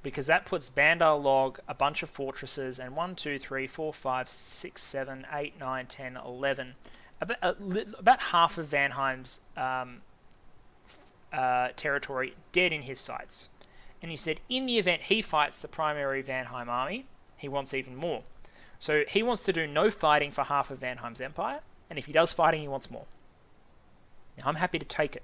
because that puts Bandar Log, a bunch of fortresses, and 1, 2, 3, 4, 5, 6, 7, 8, 9, 10, 11. About half of Vanheim's territory dead in his sights. And he said, in the event he fights the primary Vanheim army, he wants even more. So he wants to do no fighting for half of Vanheim's empire, and if he does fighting, he wants more. Now, I'm happy to take it.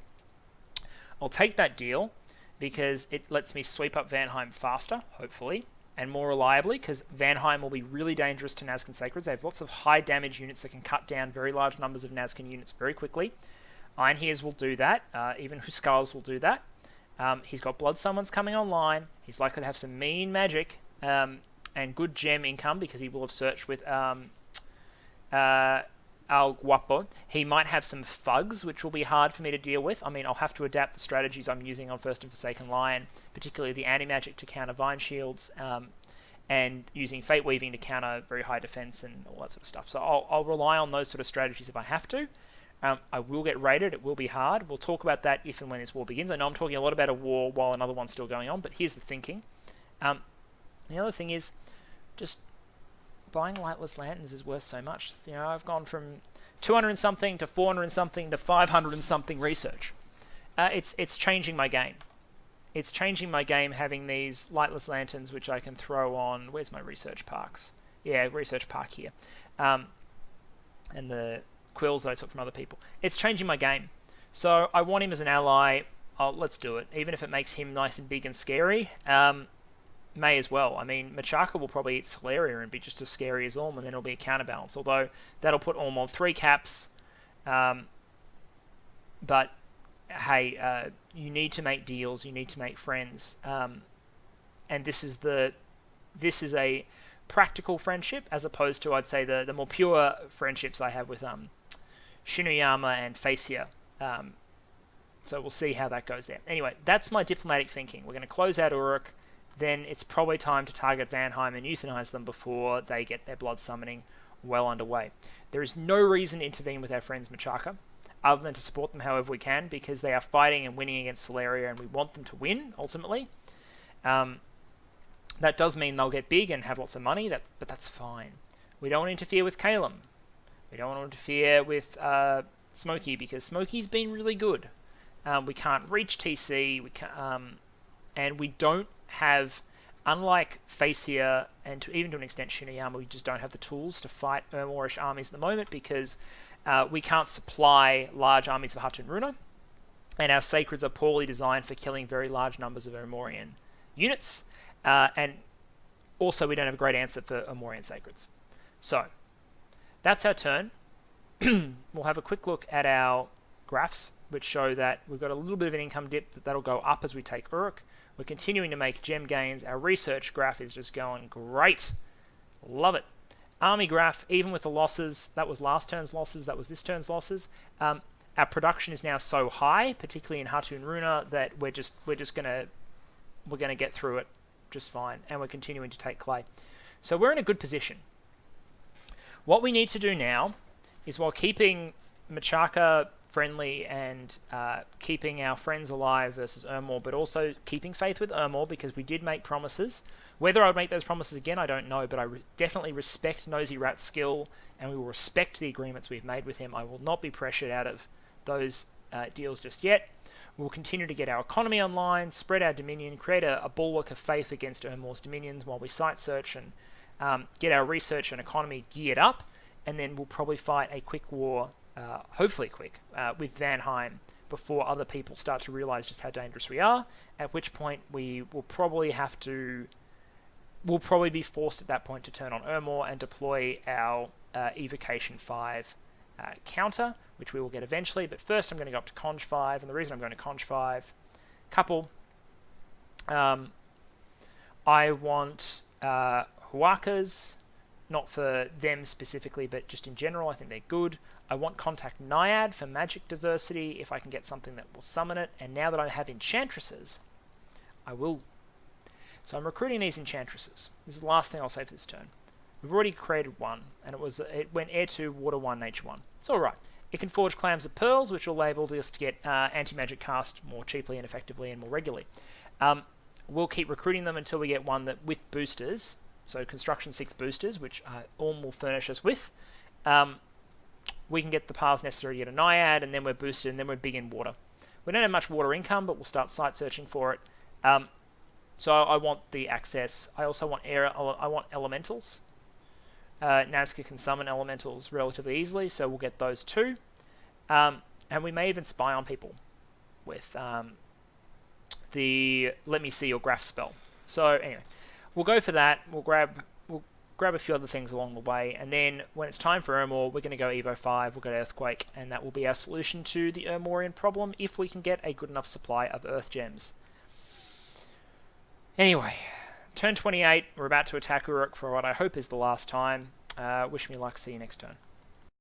I'll take that deal because it lets me sweep up Vanheim faster, hopefully, and more reliably, because Vanheim will be really dangerous to Nazcan Sacreds. They have lots of high damage units that can cut down very large numbers of Nazcan units very quickly. Einheers will do that. Even Huskars will do that. He's got blood summons coming online. He's likely to have some mean magic and good gem income because he will have searched with Al Guapo. He might have some thugs, which will be hard for me to deal with. I mean, I'll have to adapt the strategies I'm using on First and Forsaken Lion, particularly the anti-magic to counter Vine Shields, and using Fate Weaving to counter very high defense and all that sort of stuff. So I'll rely on those sort of strategies if I have to. I will get raided. It will be hard. We'll talk about that if and when this war begins. I know I'm talking a lot about a war while another one's still going on, but here's the thinking. The other thing is just buying Lightless Lanterns is worth so much. You know, I've gone from 200 and something to 400 and something to 500 and something research. It's changing my game. It's changing my game having these Lightless Lanterns which I can throw on... Where's my research parks? Yeah, research park here. And the quills that I took from other people. It's changing my game. So I want him as an ally. Oh, let's do it. Even if it makes him nice and big and scary. May as well. I mean, Machaka will probably eat Solaria and be just as scary as Ulm, and then it'll be a counterbalance. Although, that'll put Ulm on 3 caps. But, hey, you need to make deals. You need to make friends. And this is a practical friendship, as opposed to, I'd say, the more pure friendships I have with Shinuyama and Facia. So we'll see how that goes there. Anyway, that's my diplomatic thinking. We're going to close out Uruk. then it's probably time to target Vanheim and euthanize them before they get their blood summoning well underway. There is no reason to intervene with our friends Machaka, other than to support them however we can, because they are fighting and winning against Solaria, and we want them to win, ultimately. That does mean they'll get big and have lots of money, but that's fine. We don't want to interfere with Calum. We don't want to interfere with Smokey, because Smokey's been really good. We can't reach TC, and we don't have, unlike Facia and even to an extent Shiniyama, we just don't have the tools to fight Urmorish armies at the moment, because we can't supply large armies of Hatun Runa, and our sacreds are poorly designed for killing very large numbers of Urmorian units, and also we don't have a great answer for Urmorian sacreds. So, that's our turn. We'll have a quick look at our graphs, which show that we've got a little bit of an income dip that'll go up as we take Uruk. We're continuing to make gem gains. Our research graph is just going great. Love it. Army graph, even with the losses, that was last turn's losses, that was this turn's losses. Our production is now so high, particularly in Hatun Runa, that we're gonna get through it just fine, and we're continuing to take clay. So we're in a good position. What we need to do now is, while keeping Machaka friendly and keeping our friends alive versus Urmor, but also keeping faith with Urmor, because we did make promises. Whether I would make those promises again, I don't know, but I definitely respect Nosy Rat's skill, and we will respect the agreements we've made with him. I will not be pressured out of those deals just yet. We'll continue to get our economy online, spread our dominion, create a bulwark of faith against Urmor's dominions while we site search and get our research and economy geared up, and then we'll probably fight a quick war, hopefully quick, with Vanheim before other people start to realise just how dangerous we are, at which point we will probably be forced at that point to turn on Urmor and deploy our Evocation 5 counter, which we will get eventually. But first I'm going to go up to Conj 5, and the reason I'm going to Conj 5, couple, I want Huakas, not for them specifically, but just in general, I think they're good. I want Contact Naiad for magic diversity, if I can get something that will summon it, and now that I have Enchantresses, I will. So I'm recruiting these Enchantresses. This is the last thing I'll say for this turn. We've already created one, and it went Air 2, Water 1, Nature 1. It's alright. It can forge Clams of Pearls, which will enable us to get anti-magic cast more cheaply and effectively and more regularly. We'll keep recruiting them until we get one that with boosters, so Construction 6 boosters, which Ulm will furnish us with. We can get the paths necessary to get a Naiad, and then we're boosted, and then we're big in water. We don't have much water income, but we'll start site searching for it. So I want the access. I also want I want elementals. Nazca can summon elementals relatively easily, so we'll get those too. And we may even spy on people with the Let Me See Your Graph spell. So anyway, we'll go for that. We'll grab a few other things along the way, and then when it's time for Urmor, we're going to go Evo 5, we'll go to Earthquake, and that will be our solution to the Urmorian problem if we can get a good enough supply of Earth Gems. Anyway, turn 28, we're about to attack Uruk for what I hope is the last time. Wish me luck, see you next turn.